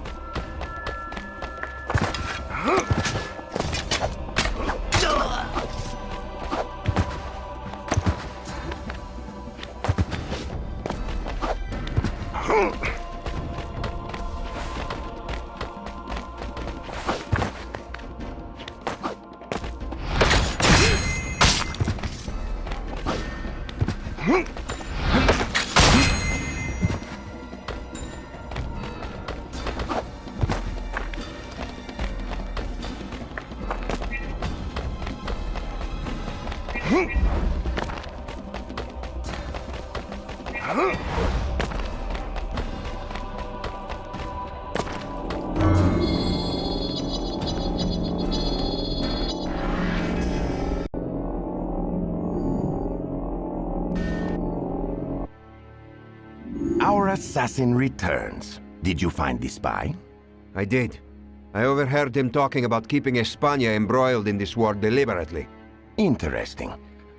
Speaker 5: Our assassin returns. Did you find the spy?
Speaker 2: I did. I overheard him talking about keeping España embroiled in this war deliberately.
Speaker 5: Interesting.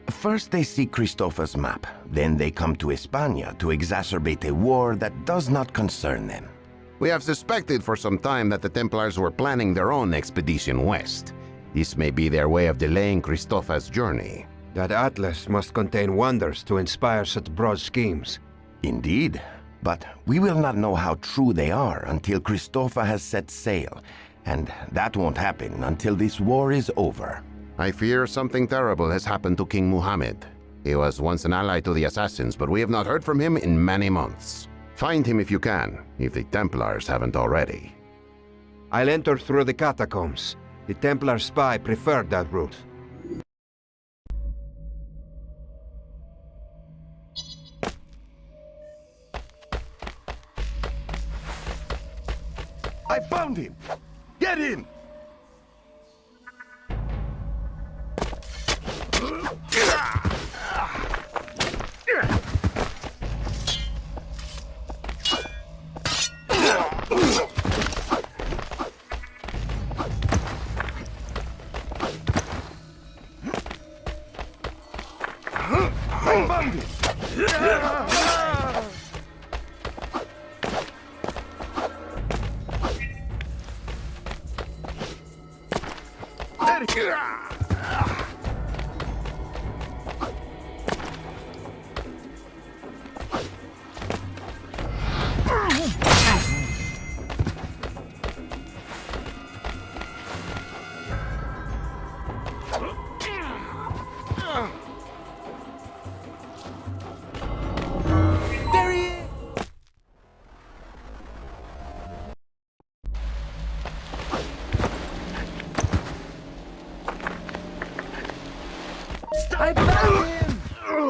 Speaker 5: First they see Christopher's map, then they come to España to exacerbate a war that does not concern them.
Speaker 6: We have suspected for some time that the Templars were planning their own expedition west. This may be their way of delaying Christopher's journey.
Speaker 2: That atlas must contain wonders to inspire such broad schemes.
Speaker 5: Indeed, but we will not know how true they are until Christopher has set sail, and that won't happen until this war is over.
Speaker 6: I fear something terrible has happened to King Muhammad. He was once an ally to the assassins, but we have not heard from him in many months. Find him if you can, if the Templars haven't already.
Speaker 2: I'll enter through the catacombs. The Templar spy preferred that route.
Speaker 8: I found him! Get in! I found him! I found him!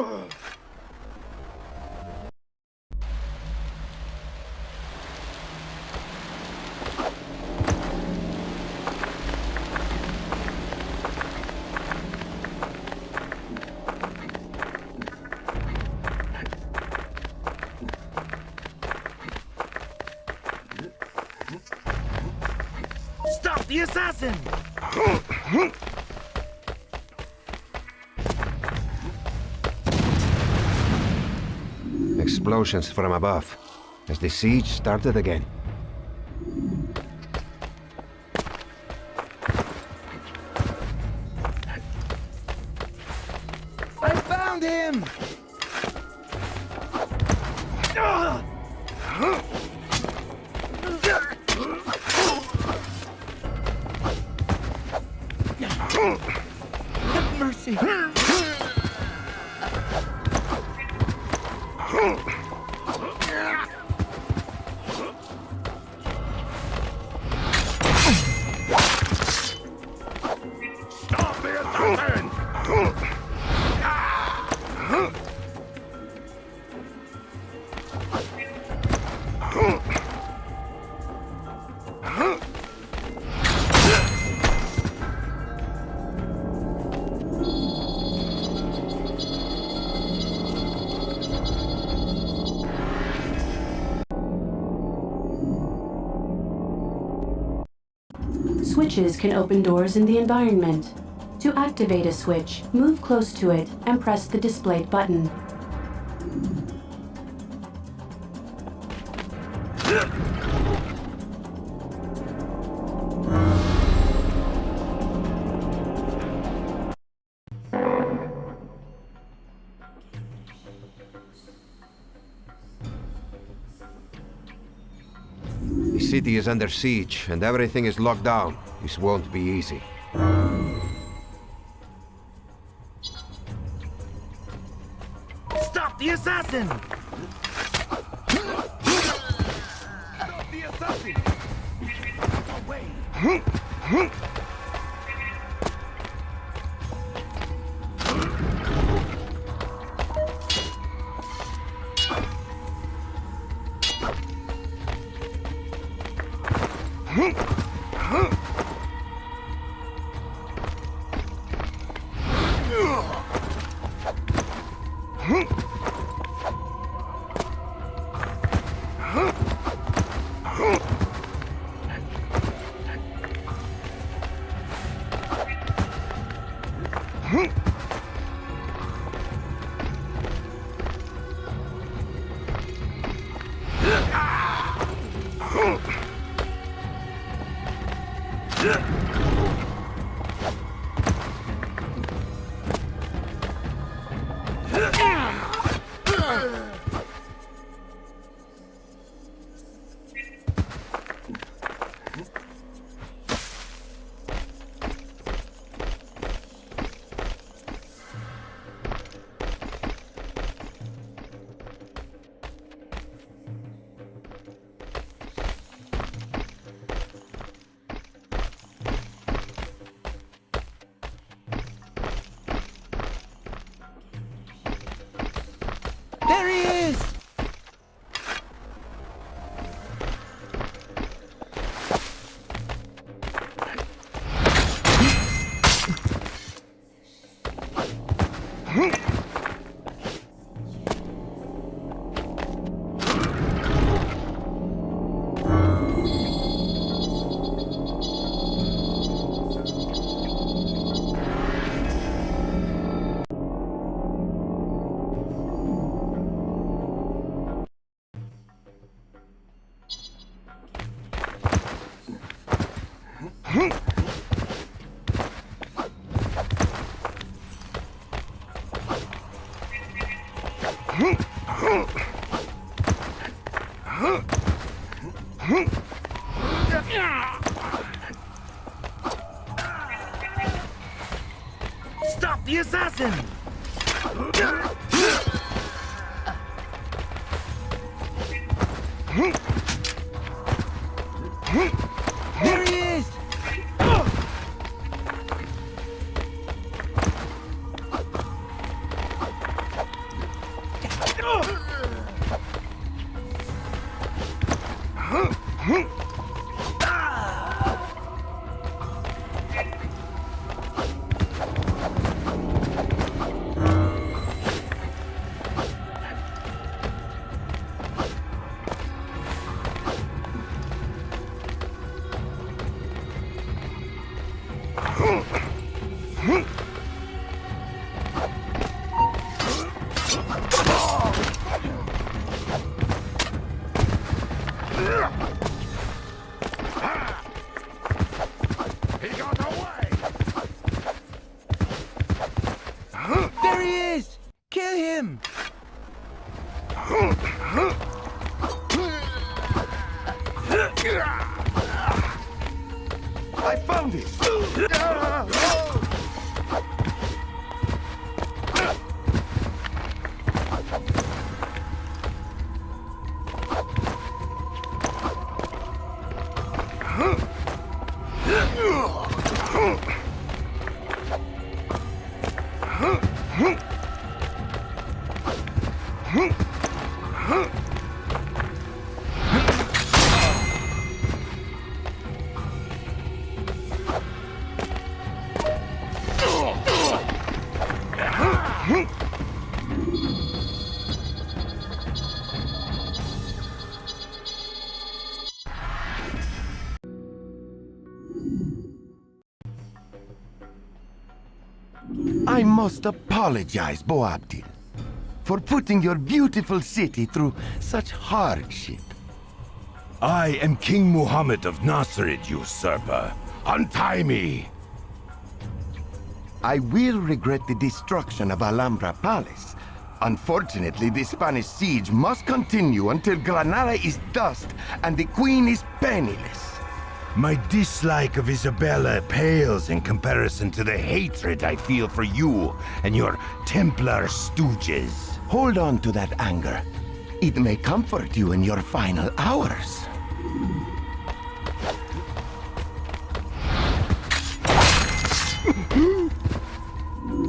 Speaker 8: Stop the assassin!
Speaker 2: Explosions from above, as the siege started again.
Speaker 8: I found him! Have mercy!
Speaker 6: Stop the assassin!
Speaker 1: Switches can open doors in the environment. To activate a switch, move close to it and press the displayed button.
Speaker 2: city is under siege and everything is locked down. This won't be easy.
Speaker 8: Stop the assassin! Stop the assassin! Out the way!
Speaker 11: There he is!
Speaker 8: Stop the assassin!
Speaker 11: There he is! There he is! Kill him!
Speaker 5: I found it! I must apologize, Boabdil, for putting your beautiful city through such hardship.
Speaker 12: I am King Muhammad of Nasrid, usurper. Untie me!
Speaker 5: I will regret the destruction of Alhambra Palace, Unfortunately, the Spanish siege must continue until Granada is dust and the Queen is penniless.
Speaker 12: My dislike of Isabella pales in comparison to the hatred I feel for you and your Templar stooges.
Speaker 5: Hold on to that anger. It may comfort you in your final hours.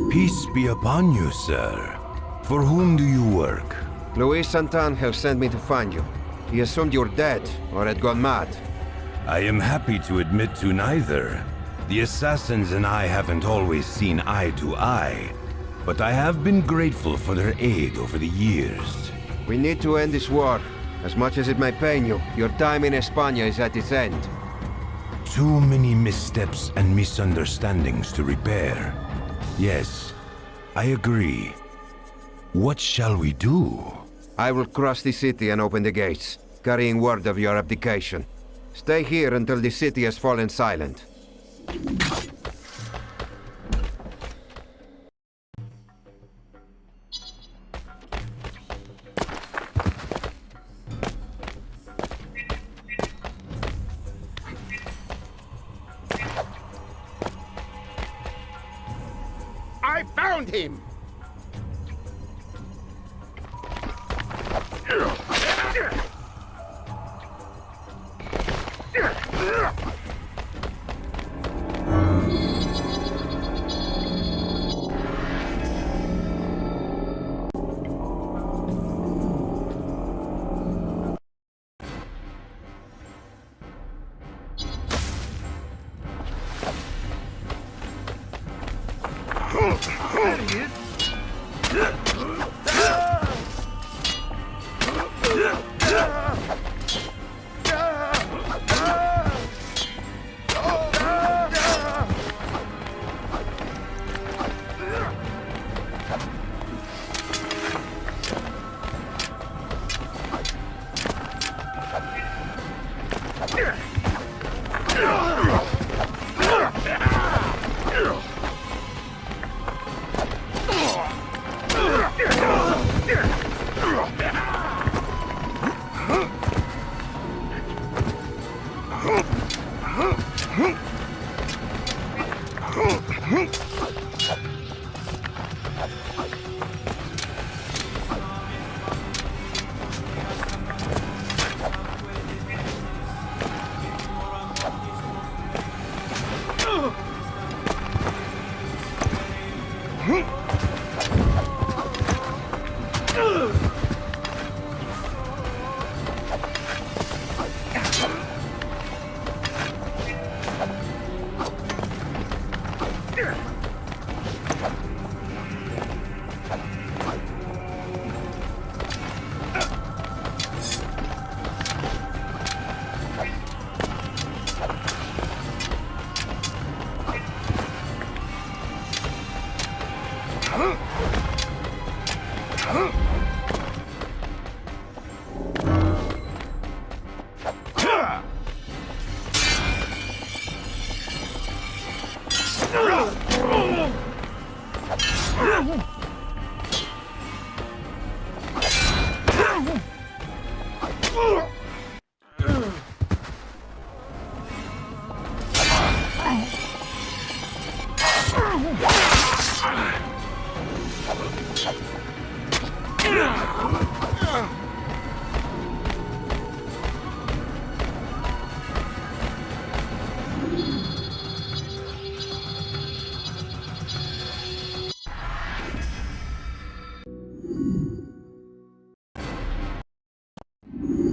Speaker 12: Peace be upon you, sir. For whom do you work?
Speaker 2: Luis Santangel sent me to find you. He assumed you were dead or had gone mad.
Speaker 12: I am happy to admit to neither. The assassins and I haven't always seen eye to eye, but I have been grateful for their aid over the years.
Speaker 2: We need to end this war. As much as it may pain you, your time in España is at its end.
Speaker 12: Too many missteps and misunderstandings to repair. Yes, I agree. What shall we do?
Speaker 2: I will cross the city and open the gates, carrying word of your abdication. Stay here until the city has fallen silent.
Speaker 6: I found him!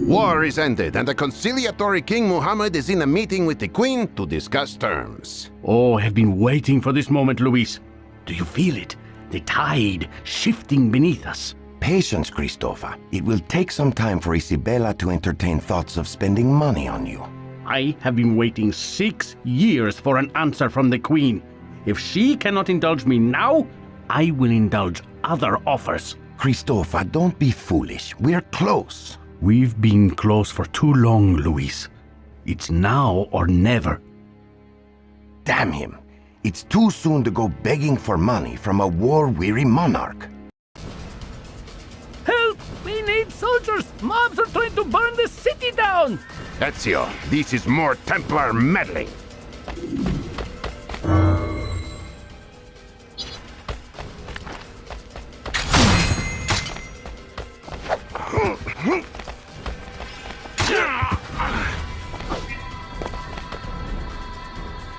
Speaker 6: War is ended, and the conciliatory King Muhammad is in a meeting with the Queen to discuss terms.
Speaker 3: Oh, I've been waiting for this moment, Luis. Do you feel it? The tide shifting beneath us.
Speaker 5: Patience, Christopher. It will take some time for Isabella to entertain thoughts of spending money on you.
Speaker 3: I have been waiting 6 years for an answer from the Queen. If she cannot indulge me now, I will indulge other offers.
Speaker 5: Christopher, don't be foolish. We're close.
Speaker 3: We've been close for too long, Luis. It's now or never.
Speaker 5: Damn him. It's too soon to go begging for money from a war-weary monarch.
Speaker 3: Red soldiers! Mobs are trying to burn the city down!
Speaker 6: Ezio, this is more Templar meddling.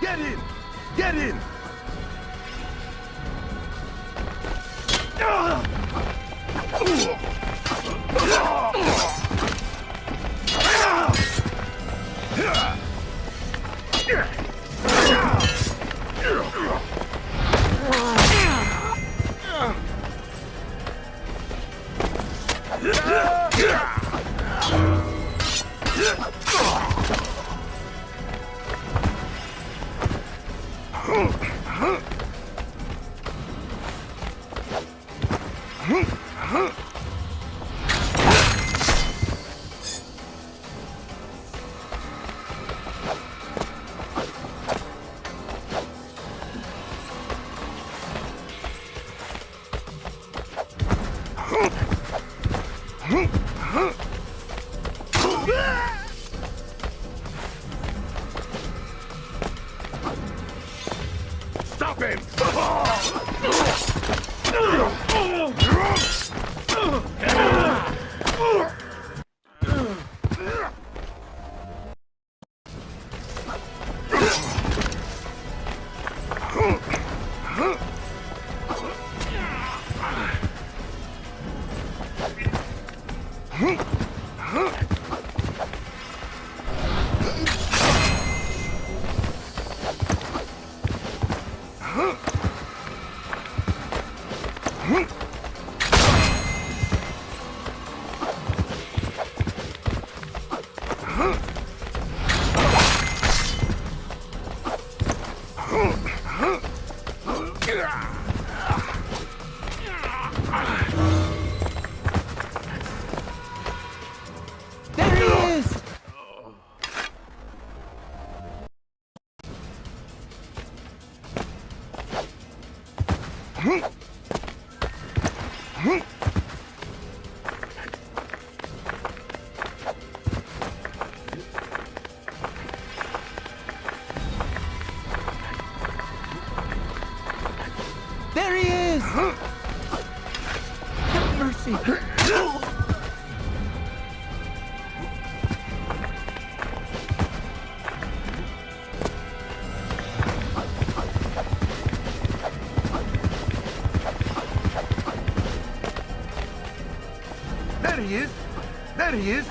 Speaker 8: Get in! Get in! Stop him!
Speaker 11: There he is! There he is! Have mercy!
Speaker 8: There he is! There he is!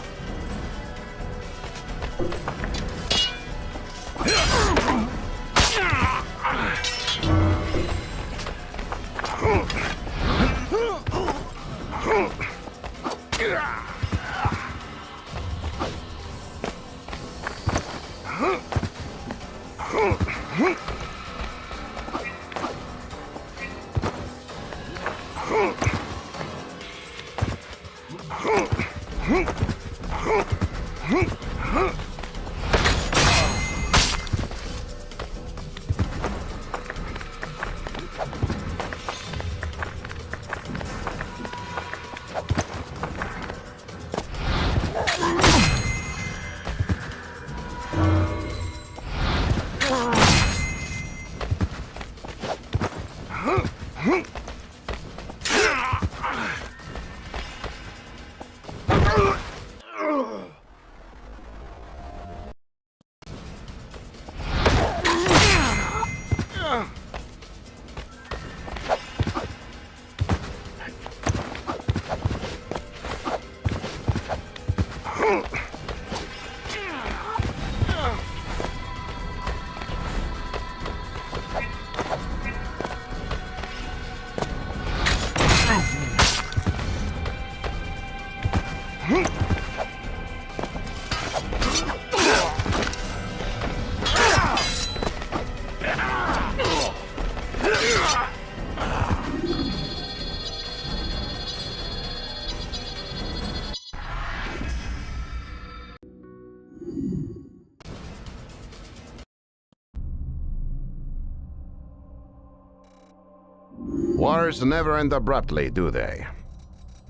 Speaker 6: Wars never end abruptly, do they?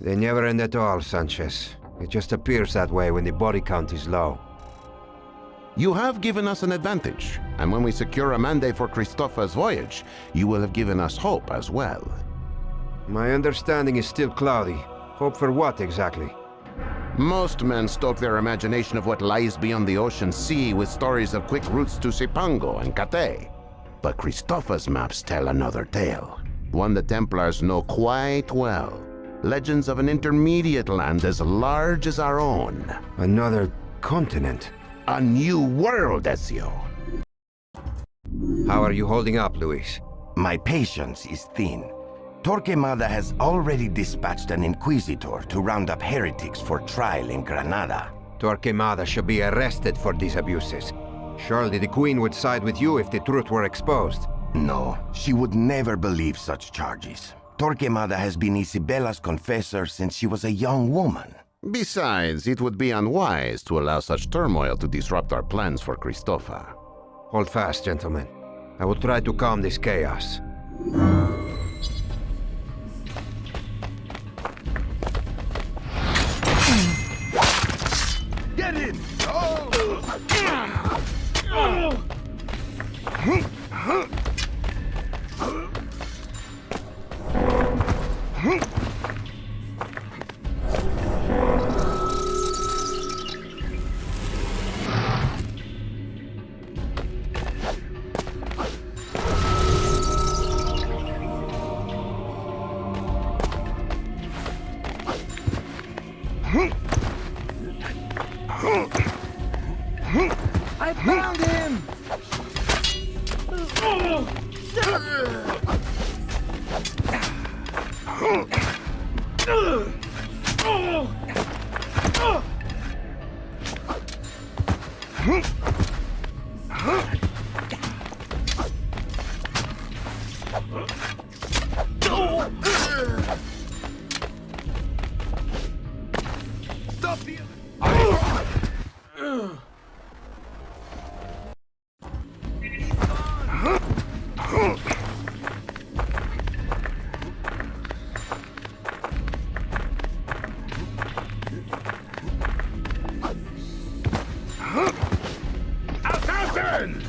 Speaker 2: They never end at all, Sanchez. It just appears that way when the body count is low.
Speaker 6: You have given us an advantage, and when we secure a mandate for Christopher's voyage, you will have given us hope as well.
Speaker 2: My understanding is still cloudy. Hope for what, exactly?
Speaker 6: Most men stoke their imagination of what lies beyond the ocean sea with stories of quick routes to Cipango and Cathay. But Christopher's maps tell another tale, one the Templars know quite well. Legends of an intermediate land as large as our own.
Speaker 2: Another continent?
Speaker 6: A new world, Ezio.
Speaker 2: How are you holding up, Luis?
Speaker 5: My patience is thin. Torquemada has already dispatched an inquisitor to round up heretics for trial in Granada.
Speaker 2: Torquemada should be arrested for these abuses. Surely the Queen would side with you if the truth were exposed.
Speaker 5: No, she would never believe such charges. Torquemada has been Isabella's confessor since she was a young woman.
Speaker 6: Besides, it would be unwise to allow such turmoil to disrupt our plans for Christopher.
Speaker 2: Hold fast, gentlemen. I will try to calm this chaos.
Speaker 8: Get in! Oh! I found him! Stop the... Assassin!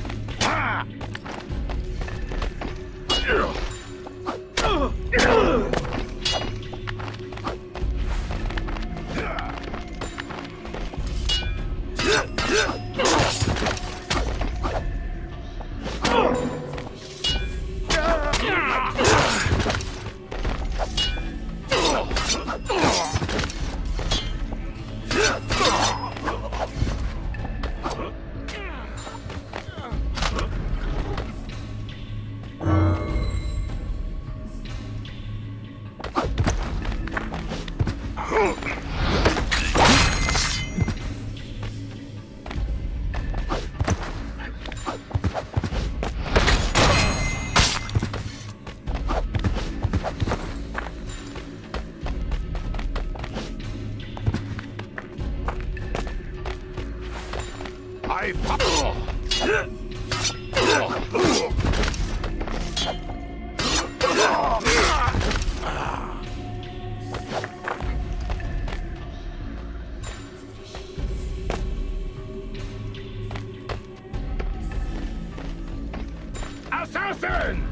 Speaker 8: Assassin!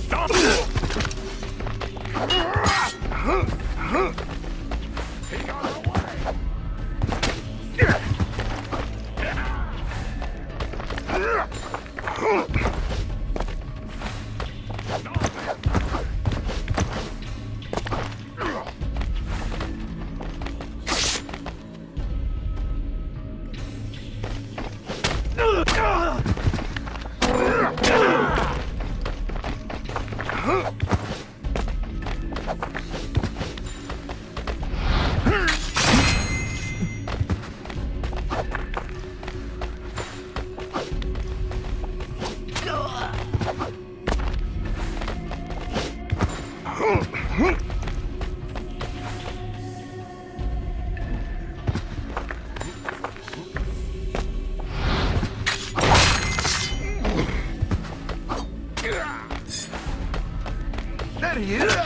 Speaker 8: Stop! He got away! There he is!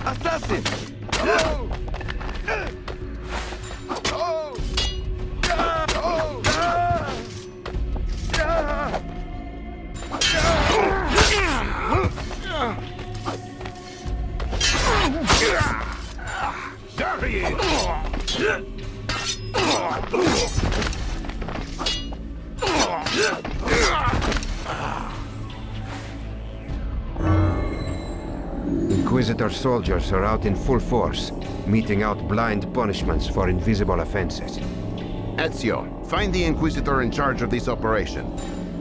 Speaker 2: Assassin!
Speaker 8: There he is!
Speaker 2: Inquisitor soldiers are out in full force, meting out blind punishments for invisible offenses.
Speaker 6: Ezio, find the Inquisitor in charge of this operation.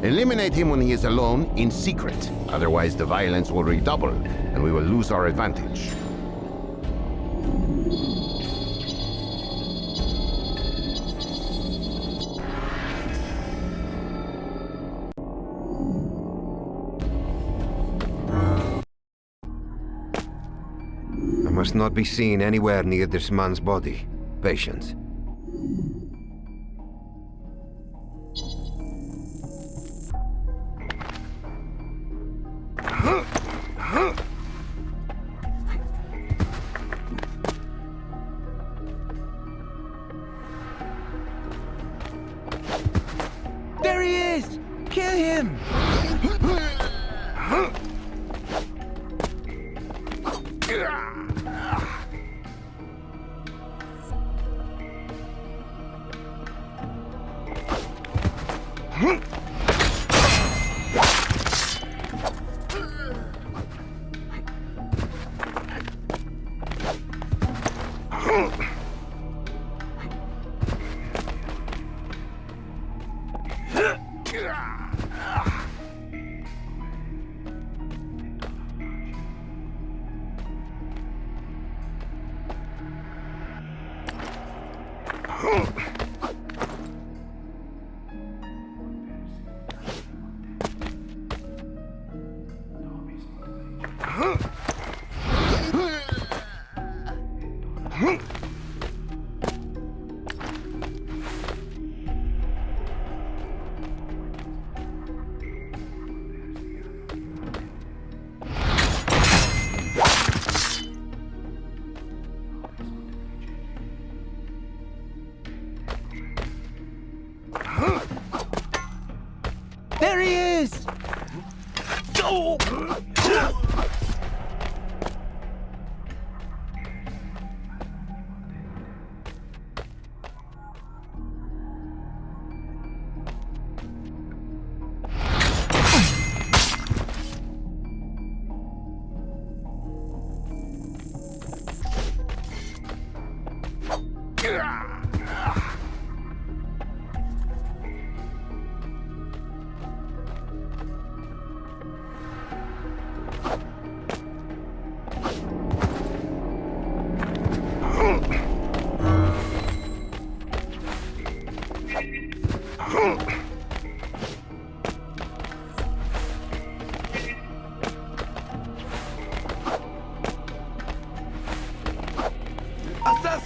Speaker 6: Eliminate him when he is alone, in secret. Otherwise, the violence will redouble, and we will lose our advantage.
Speaker 2: I must not be seen anywhere near this man's body. Patience.
Speaker 11: There he is! Kill him! There he is! Go!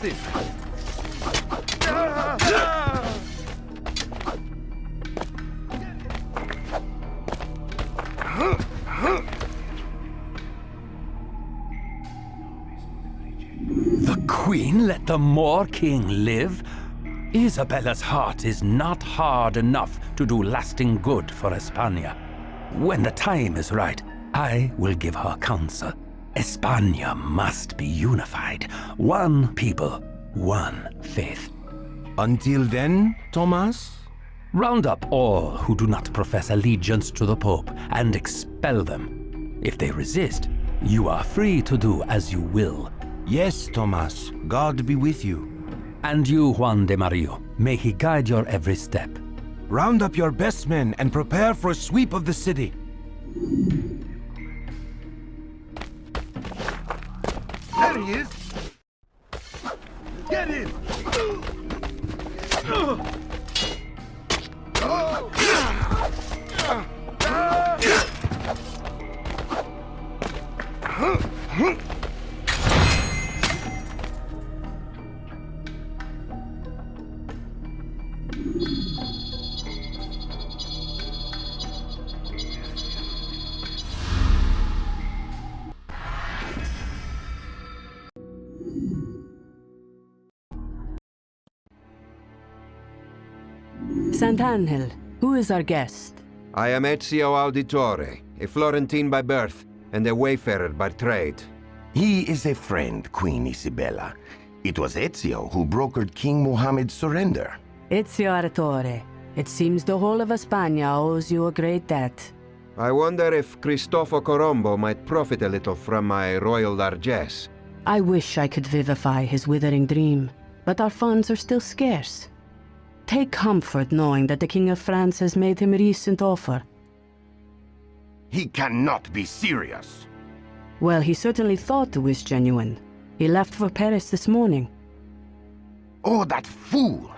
Speaker 8: assassin!
Speaker 10: The Queen let the Moor King live? Isabella's heart is not hard enough to do lasting good for España. When the time is right, I will give her counsel. España must be unified. One people, one faith.
Speaker 12: Until then, Tomas?
Speaker 10: Round up all who do not profess allegiance to the Pope and expel them. If they resist, you are free to do as you will.
Speaker 12: Yes, Tomas. God be with you.
Speaker 10: And you, Juan de Mario, may he guide your every step.
Speaker 12: Round up your best men and prepare for a sweep of the city.
Speaker 8: There he is! Get in!
Speaker 1: Sant'Angel, who is our guest?
Speaker 2: I am Ezio Auditore, a Florentine by birth and a wayfarer by trade.
Speaker 5: He is a friend, Queen Isabella. It was Ezio who brokered King Mohammed's surrender.
Speaker 1: Ezio Auditore, it seems the whole of España owes you a great debt.
Speaker 2: I wonder if Cristoforo Colombo might profit a little from my royal largesse.
Speaker 1: I wish I could vivify his withering dream, but our funds are still scarce. Take comfort knowing that the King of France has made him a recent offer.
Speaker 5: He cannot be serious.
Speaker 1: Well, he certainly thought it was genuine. He left for Paris this morning.
Speaker 5: Oh, that fool!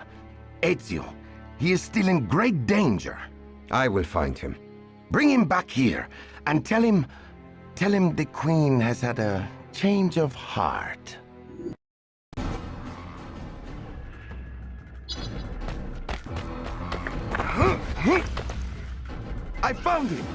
Speaker 5: Ezio, he is still in great danger.
Speaker 2: I will find him.
Speaker 5: Bring him back here and tell him the Queen has had a change of heart.
Speaker 8: I found him!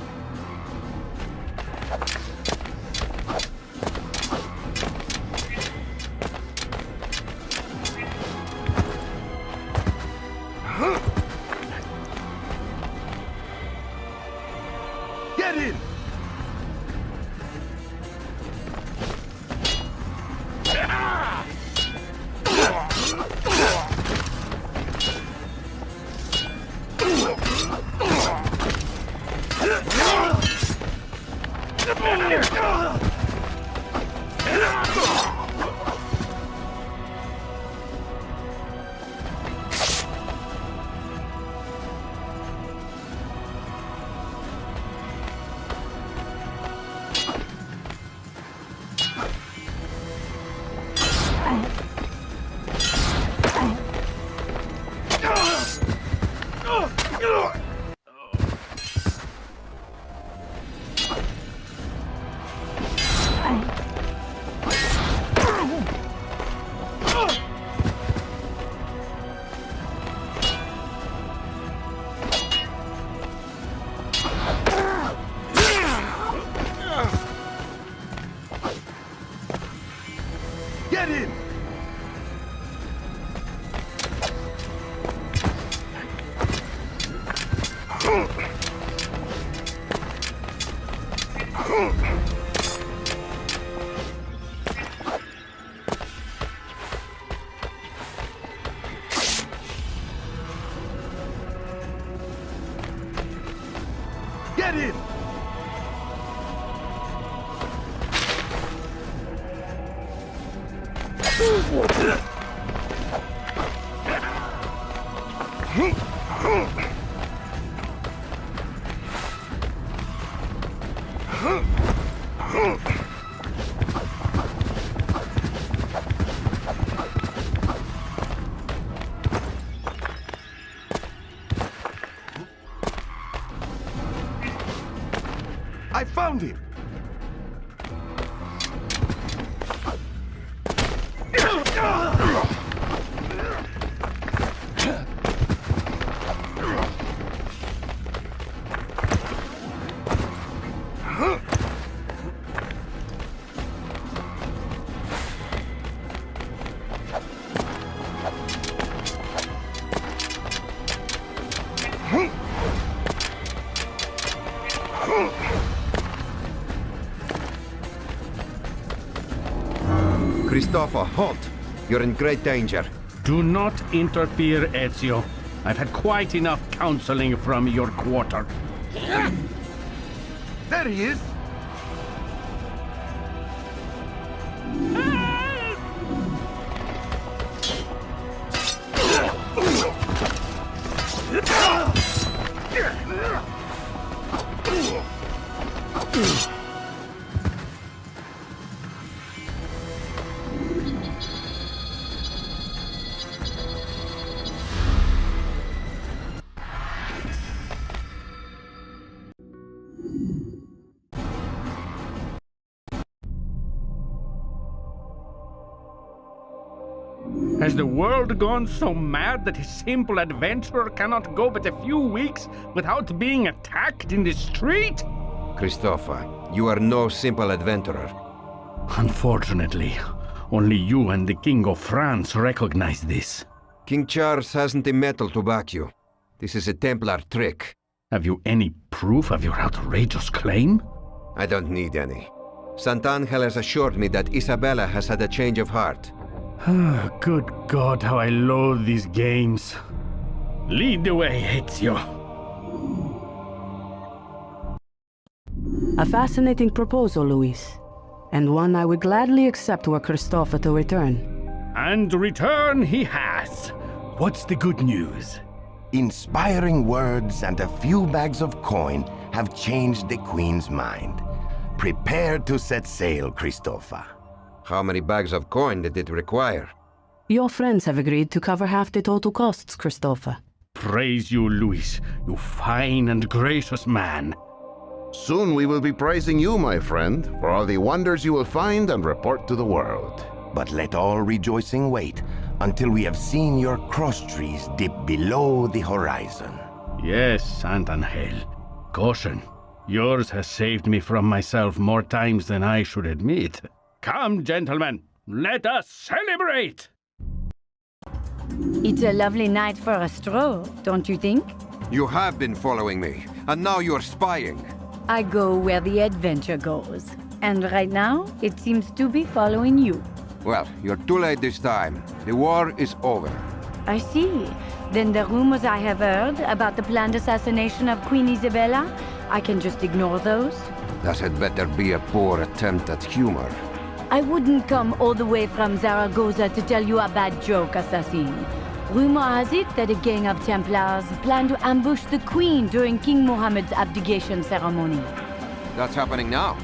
Speaker 8: Get in! Get in! Get in! I found him!
Speaker 2: Christopher, halt! You're in great danger.
Speaker 3: Do not interfere, Ezio. I've had quite enough counseling from your quarter.
Speaker 8: There he is!
Speaker 3: Has the world gone so mad that a simple adventurer cannot go but a few weeks without being attacked in the street?
Speaker 2: Christopher, you are no simple adventurer.
Speaker 3: Unfortunately, only you and the King of France recognize this.
Speaker 2: King Charles hasn't the metal to back you. This is a Templar trick.
Speaker 3: Have you any proof of your outrageous claim?
Speaker 2: I don't need any. Sant'Angelo has assured me that Isabella has had a change of heart.
Speaker 3: Good God, how I loathe these games. Lead the way, Ezio.
Speaker 13: A fascinating proposal, Luis. And one I would gladly accept were Christopher to return.
Speaker 3: And return he has. What's the good news?
Speaker 5: Inspiring words and a few bags of coin have changed the Queen's mind. Prepare to set sail, Christopher.
Speaker 2: How many bags of coin did it require?
Speaker 13: Your friends have agreed to cover half the total costs, Christopher.
Speaker 3: Praise you, Luis, you fine and gracious man.
Speaker 6: Soon we will be praising you, my friend, for all the wonders you will find and report to the world.
Speaker 5: But let all rejoicing wait until we have seen your cross trees dip below the horizon.
Speaker 3: Yes, Sant'Angelo. Caution. Yours has saved me from myself more times than I should admit. Come, gentlemen, let us celebrate!
Speaker 7: It's a lovely night for a stroll, don't you think?
Speaker 2: You have been following me, and now you're spying.
Speaker 7: I go where the adventure goes. And right now, it seems to be following you.
Speaker 2: Well, you're too late this time. The war is over.
Speaker 7: I see. Then the rumors I have heard about the planned assassination of Queen Isabella, I can just ignore those?
Speaker 2: That had better be a poor attempt at humor.
Speaker 7: I wouldn't come all the way from Zaragoza to tell you a bad joke, assassin. Rumor has it that a gang of Templars plan to ambush the Queen during King Mohammed's abdication ceremony.
Speaker 2: That's happening now.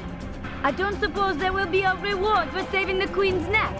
Speaker 7: I don't suppose there will be a reward for saving the Queen's neck,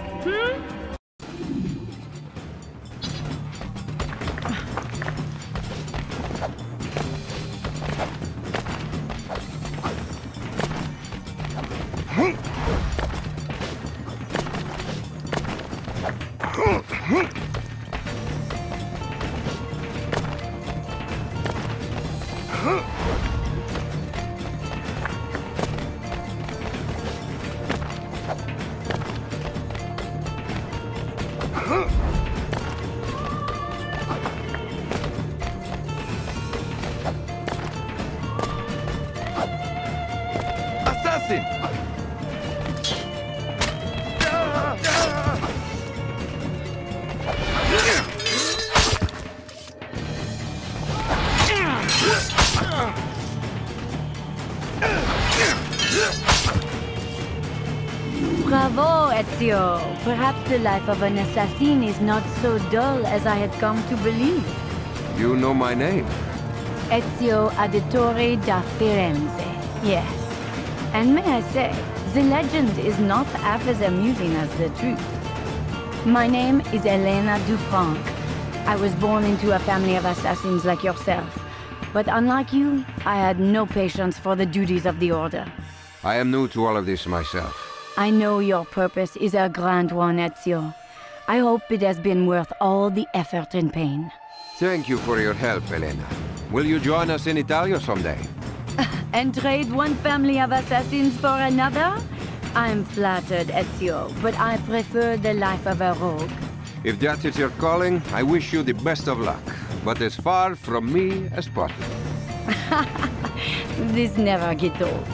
Speaker 2: Assassin!
Speaker 7: Bravo, Ezio. Perhaps the life of an assassin is not so dull as I had come to believe.
Speaker 2: You know my name?
Speaker 7: Ezio Auditore da Firenze. Yes. And may I say, the legend is not half as amusing as the truth. My name is Elena Dufranc. I was born into a family of assassins like yourself. But unlike you, I had no patience for the duties of the Order.
Speaker 2: I am new to all of this myself.
Speaker 7: I know your purpose is a grand one, Ezio. I hope it has been worth all the effort and pain.
Speaker 2: Thank you for your help, Elena. Will you join us in Italia someday?
Speaker 7: and trade one family of assassins for another? I'm flattered, Ezio, but I prefer the life of a rogue.
Speaker 2: If that is your calling, I wish you the best of luck, but as far from me as possible.
Speaker 7: This never gets old.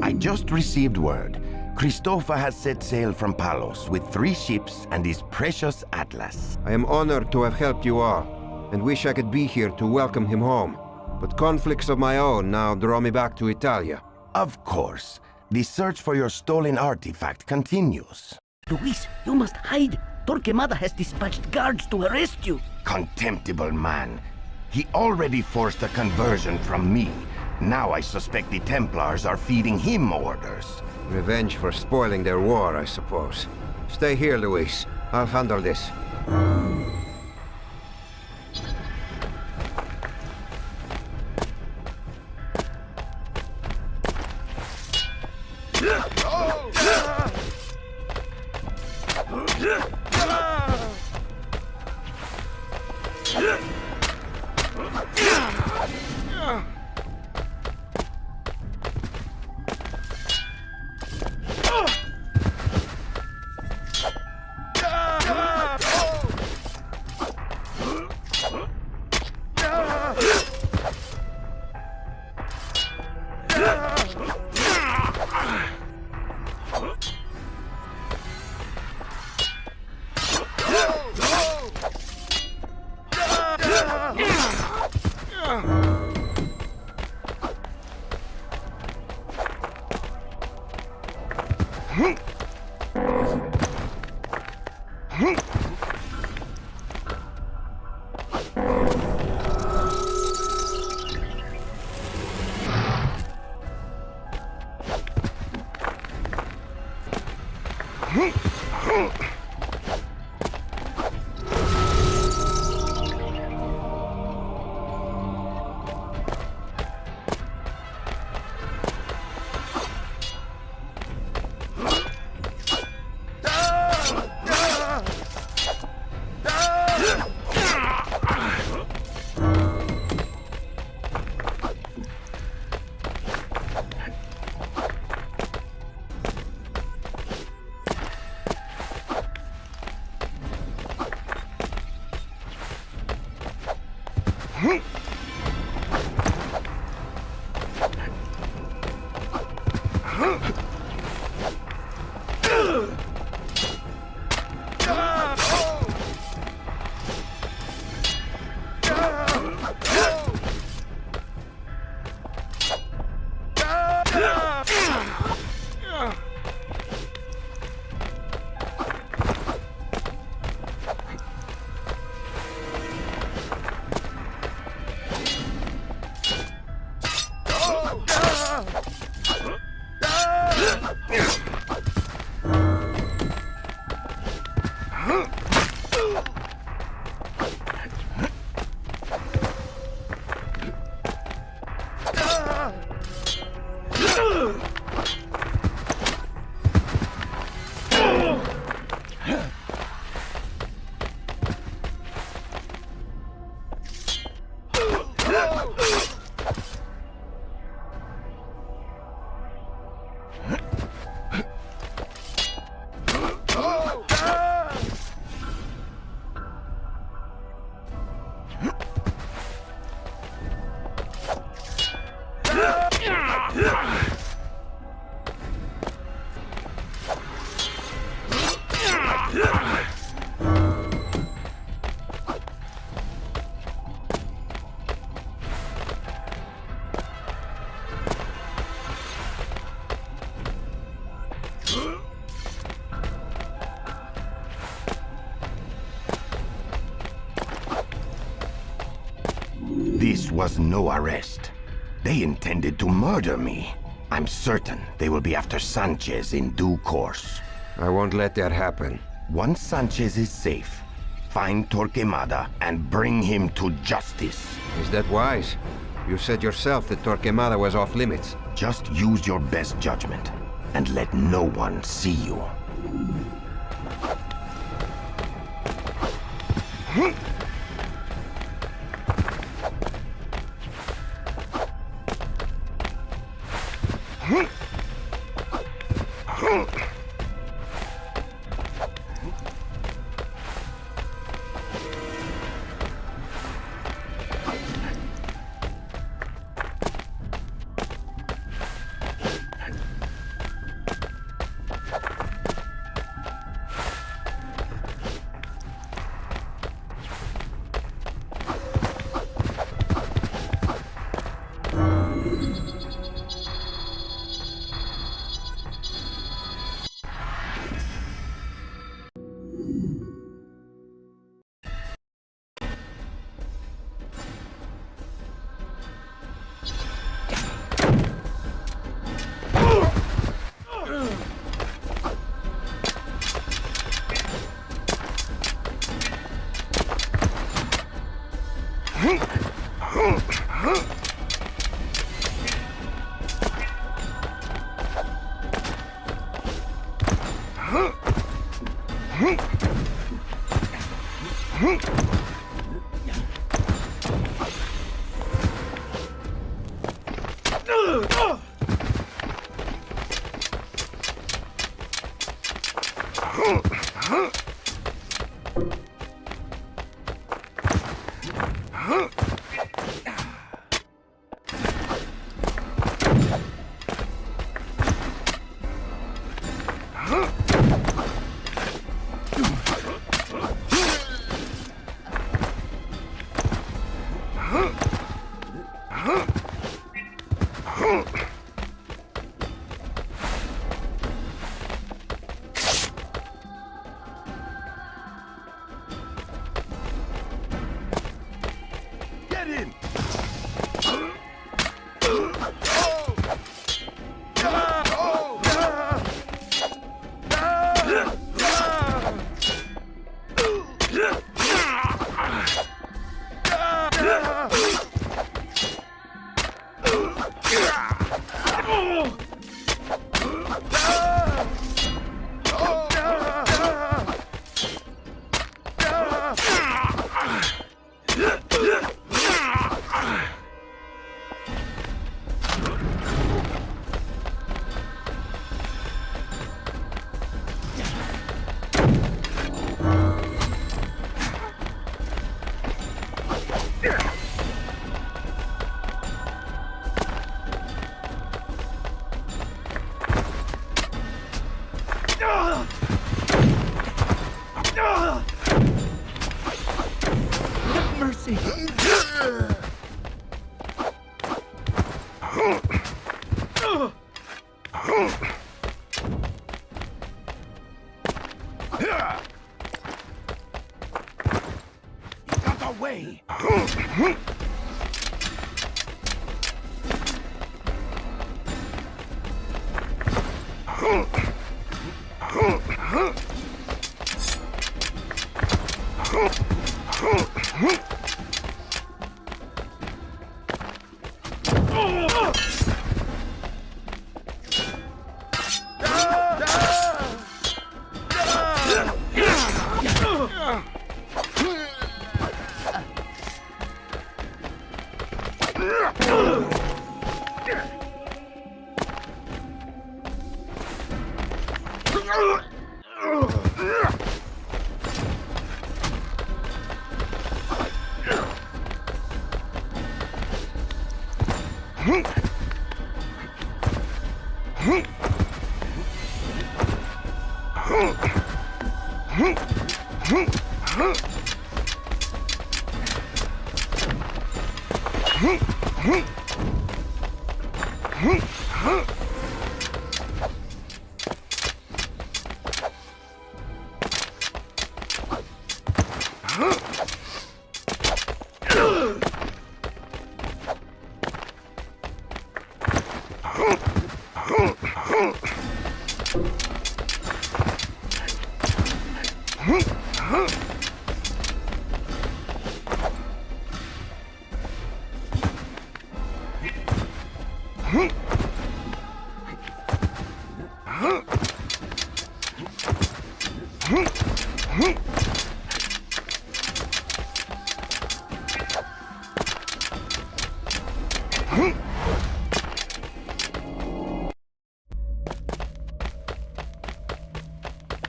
Speaker 5: I just received word. Christopher has set sail from Palos with 3 ships and his precious Atlas.
Speaker 2: I am honored to have helped you all, and wish I could be here to welcome him home. But conflicts of my own now draw me back to Italia.
Speaker 5: Of course. The search for your stolen artifact continues.
Speaker 9: Luis, you must hide. Torquemada has dispatched guards to arrest you.
Speaker 5: Contemptible man. He already forced a conversion from me. Now I suspect the Templars are feeding him orders.
Speaker 2: Revenge for spoiling their war, I suppose. Stay here, Luis. I'll handle this.
Speaker 5: This was no arrest. They intended to murder me. I'm certain they will be after Sanchez in due course.
Speaker 2: I won't let that happen.
Speaker 5: Once Sanchez is safe, find Torquemada and bring him to justice.
Speaker 2: Is that wise? You said yourself that Torquemada was off limits.
Speaker 5: Just use your best judgment, and let no one see you.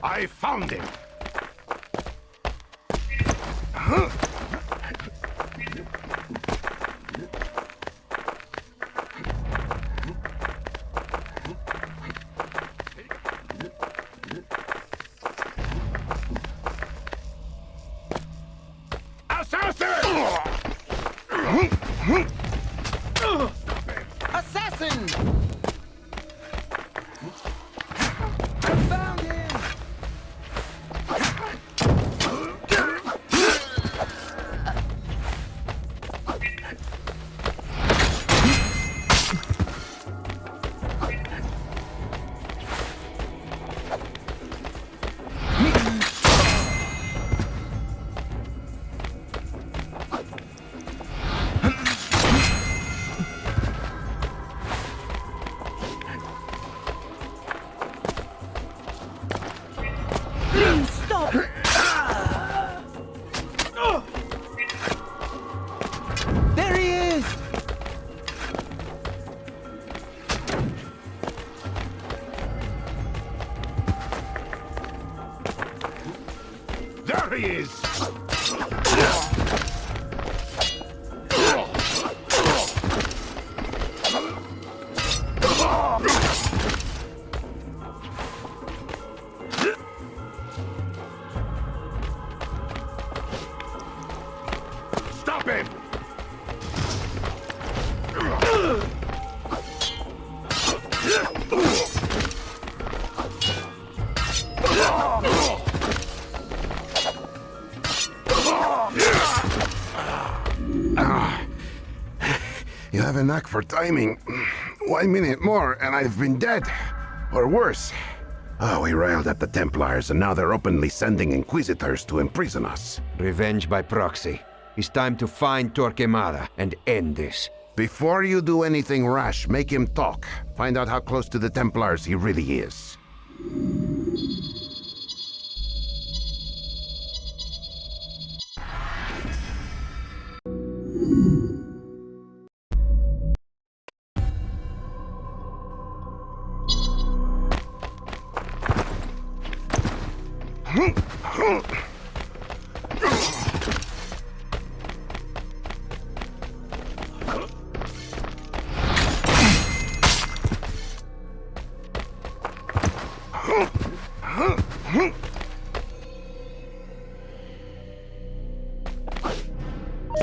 Speaker 6: I found him!
Speaker 8: Assassin! I found him! Please stop! There he is!
Speaker 6: There he is! Stop him! You have a knack for timing. 1 minute more and I've been dead. Or worse. Oh, we railed at the Templars and now they're openly sending Inquisitors to imprison us.
Speaker 2: Revenge by proxy. It's time to find Torquemada and end this.
Speaker 6: Before you do anything rash, make him talk. Find out how close to the Templars he really is.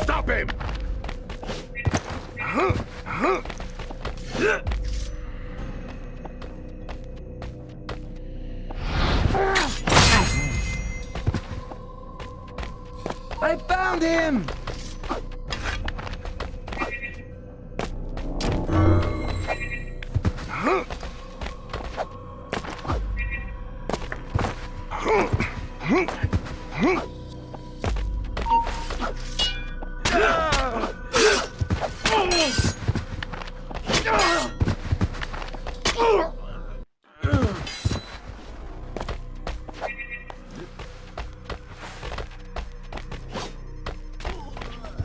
Speaker 6: Stop him!
Speaker 8: I found him!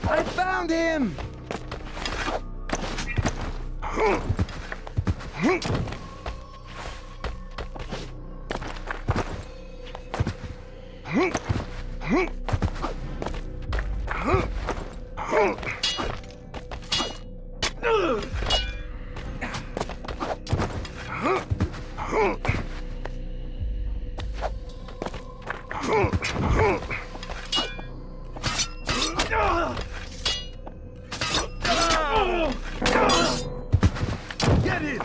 Speaker 8: I found him! Get it!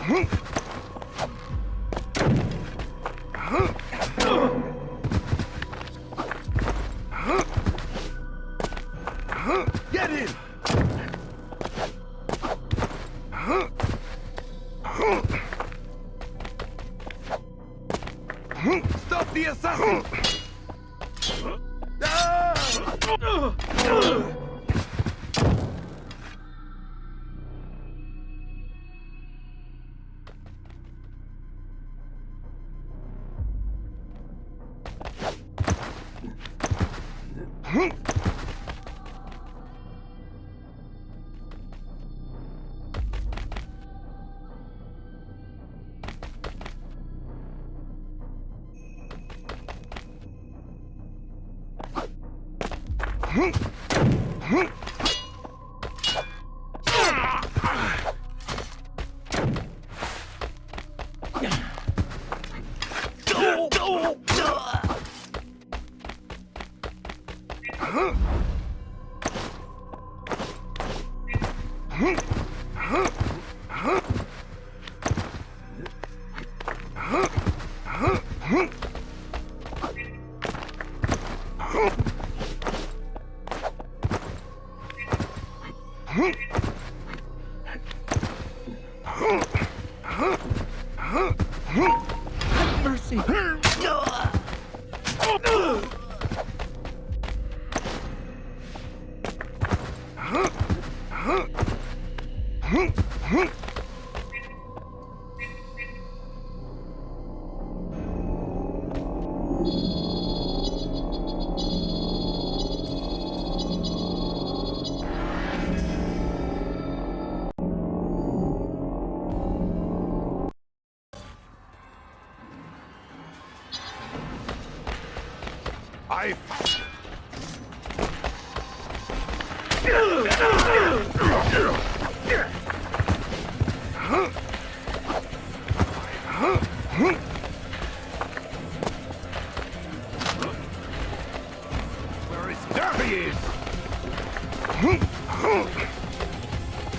Speaker 8: Get him! Stop the assassin!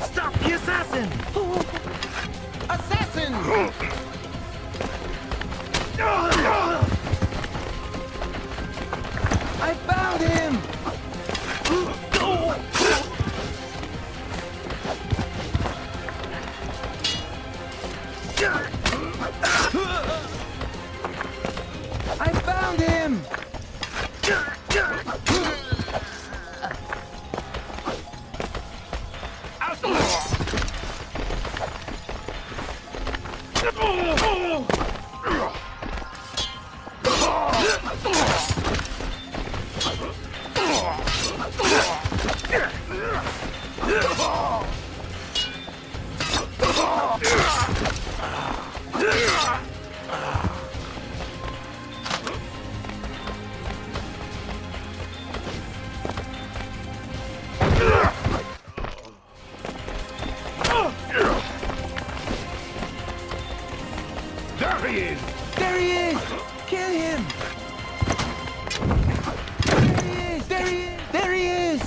Speaker 8: Stop the assassin!
Speaker 6: Assassin! I found him! I found him!
Speaker 8: There he is!
Speaker 6: There he is! Kill him! There he is! There he is! There he is!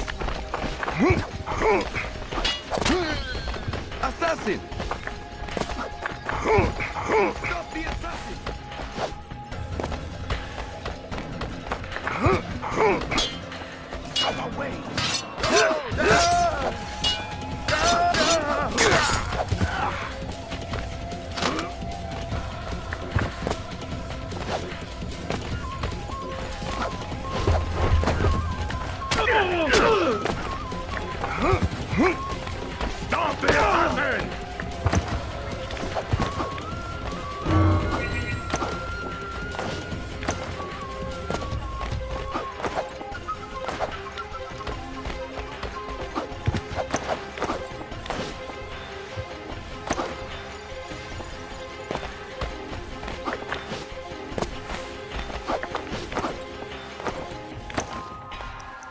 Speaker 6: Assassin! Stop the assassin! Come away!
Speaker 8: Stop the assassin!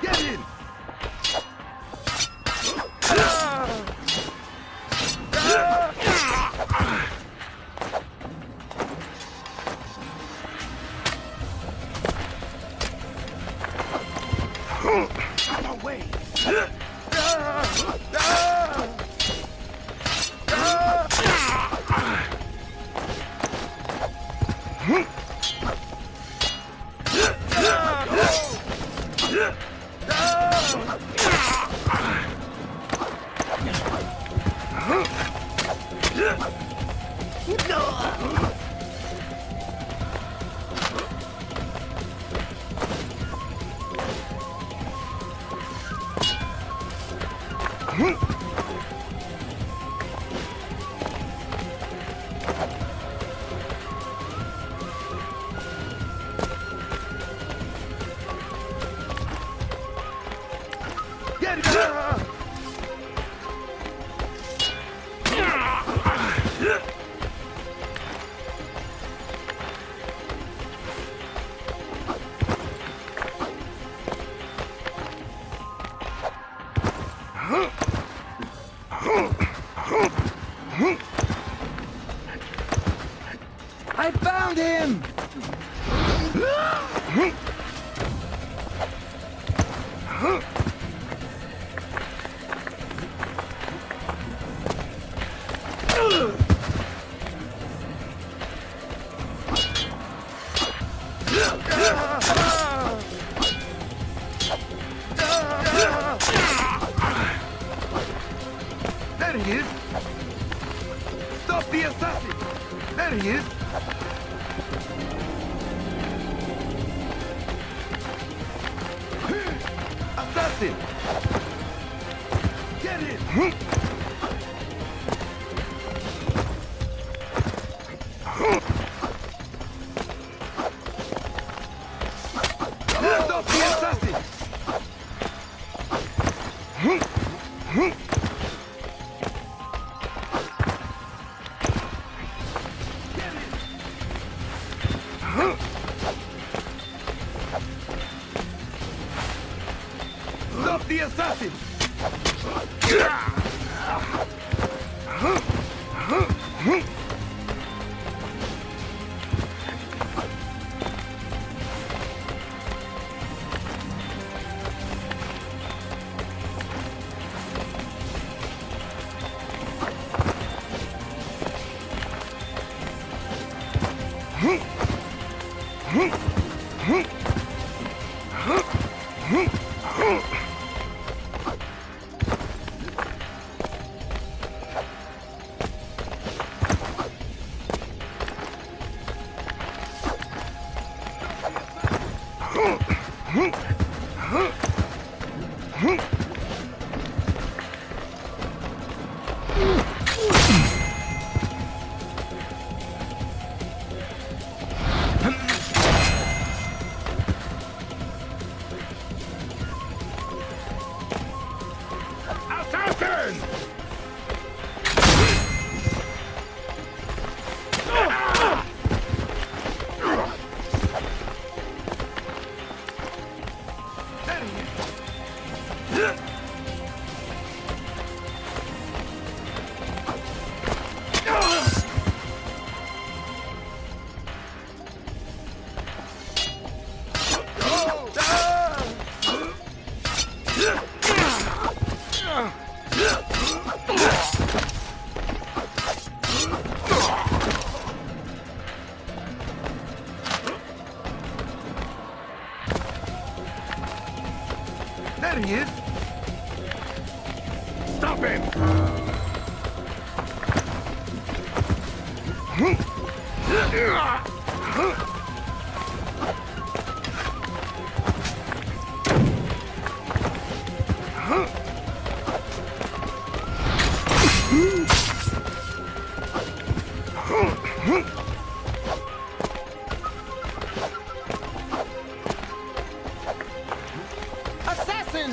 Speaker 6: Get him! Come away!
Speaker 8: Found him!
Speaker 14: There he is! Stop the assassin! There he is! Assassin! Get him! Stop the assassin! Stop the assassin! There he is! Stop him!
Speaker 8: Assassin!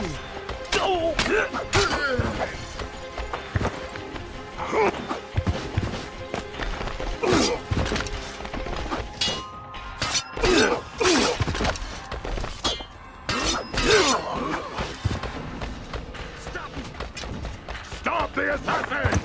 Speaker 14: Stop the assassin!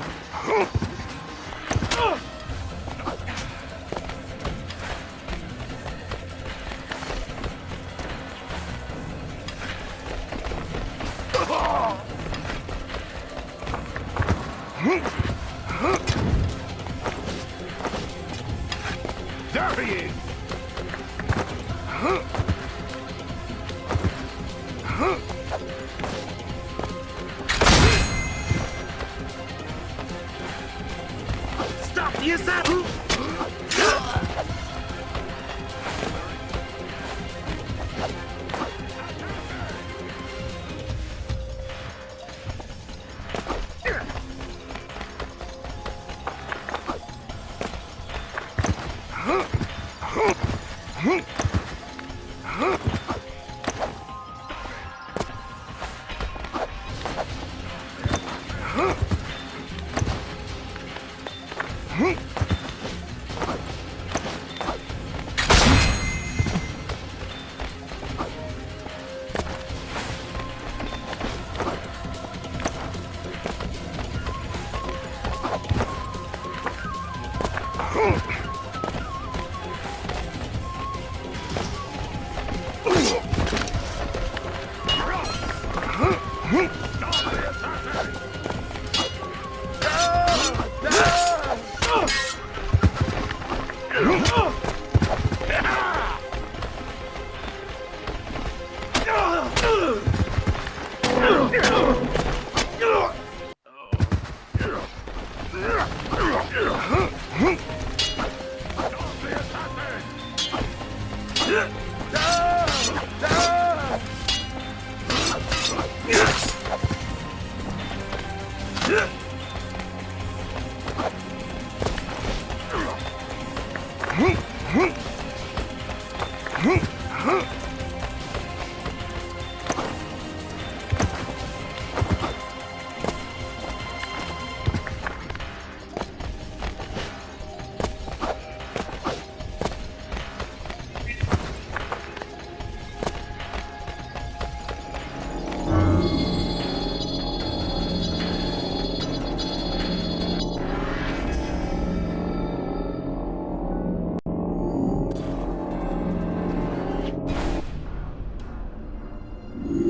Speaker 14: There he is! Stop the assassin!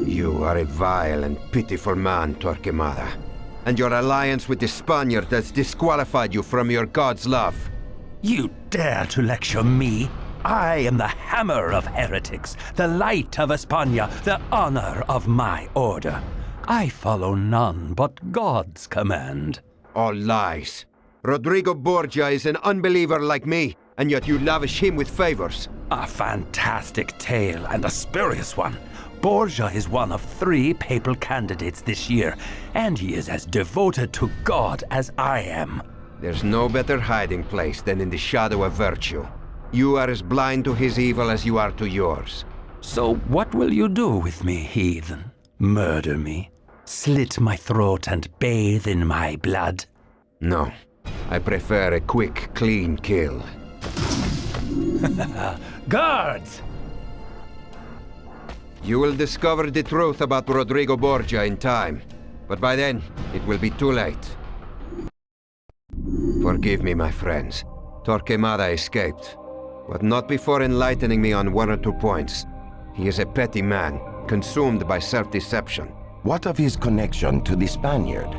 Speaker 2: You are a vile and pitiful man, Torquemada. And your alliance with the Spaniard has disqualified you from your god's love.
Speaker 10: You dare to lecture me? I am the hammer of heretics, the light of España, the honor of my order. I follow none but God's command.
Speaker 2: All lies. Rodrigo Borgia is an unbeliever like me, and yet you lavish him with favors.
Speaker 10: A fantastic tale and a spurious one. Borgia is one of 3 papal candidates this year, and he is as devoted to God as I am.
Speaker 2: There's no better hiding place than in the shadow of virtue. You are as blind to his evil as you are to yours.
Speaker 10: So what will you do with me, heathen? Murder me? Slit my throat and bathe in my blood?
Speaker 2: No. I prefer a quick, clean kill.
Speaker 10: Guards!
Speaker 2: You will discover the truth about Rodrigo Borgia in time, but by then, it will be too late. Forgive me, my friends. Torquemada escaped, but not before enlightening me on 1 or 2 points. He is a petty man, consumed by self-deception.
Speaker 5: What of his connection to the Spaniard?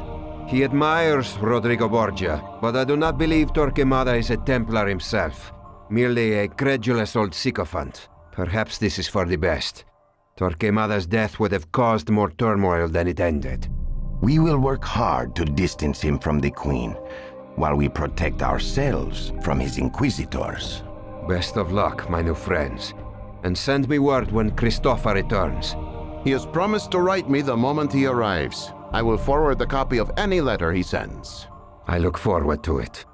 Speaker 2: He admires Rodrigo Borgia, but I do not believe Torquemada is a Templar himself. Merely a credulous old sycophant. Perhaps this is for the best. Torquemada's death would have caused more turmoil than it ended.
Speaker 5: We will work hard to distance him from the Queen, while we protect ourselves from his inquisitors.
Speaker 2: Best of luck, my new friends. And send me word when Christopher returns.
Speaker 6: He has promised to write me the moment he arrives. I will forward the copy of any letter he sends.
Speaker 2: I look forward to it.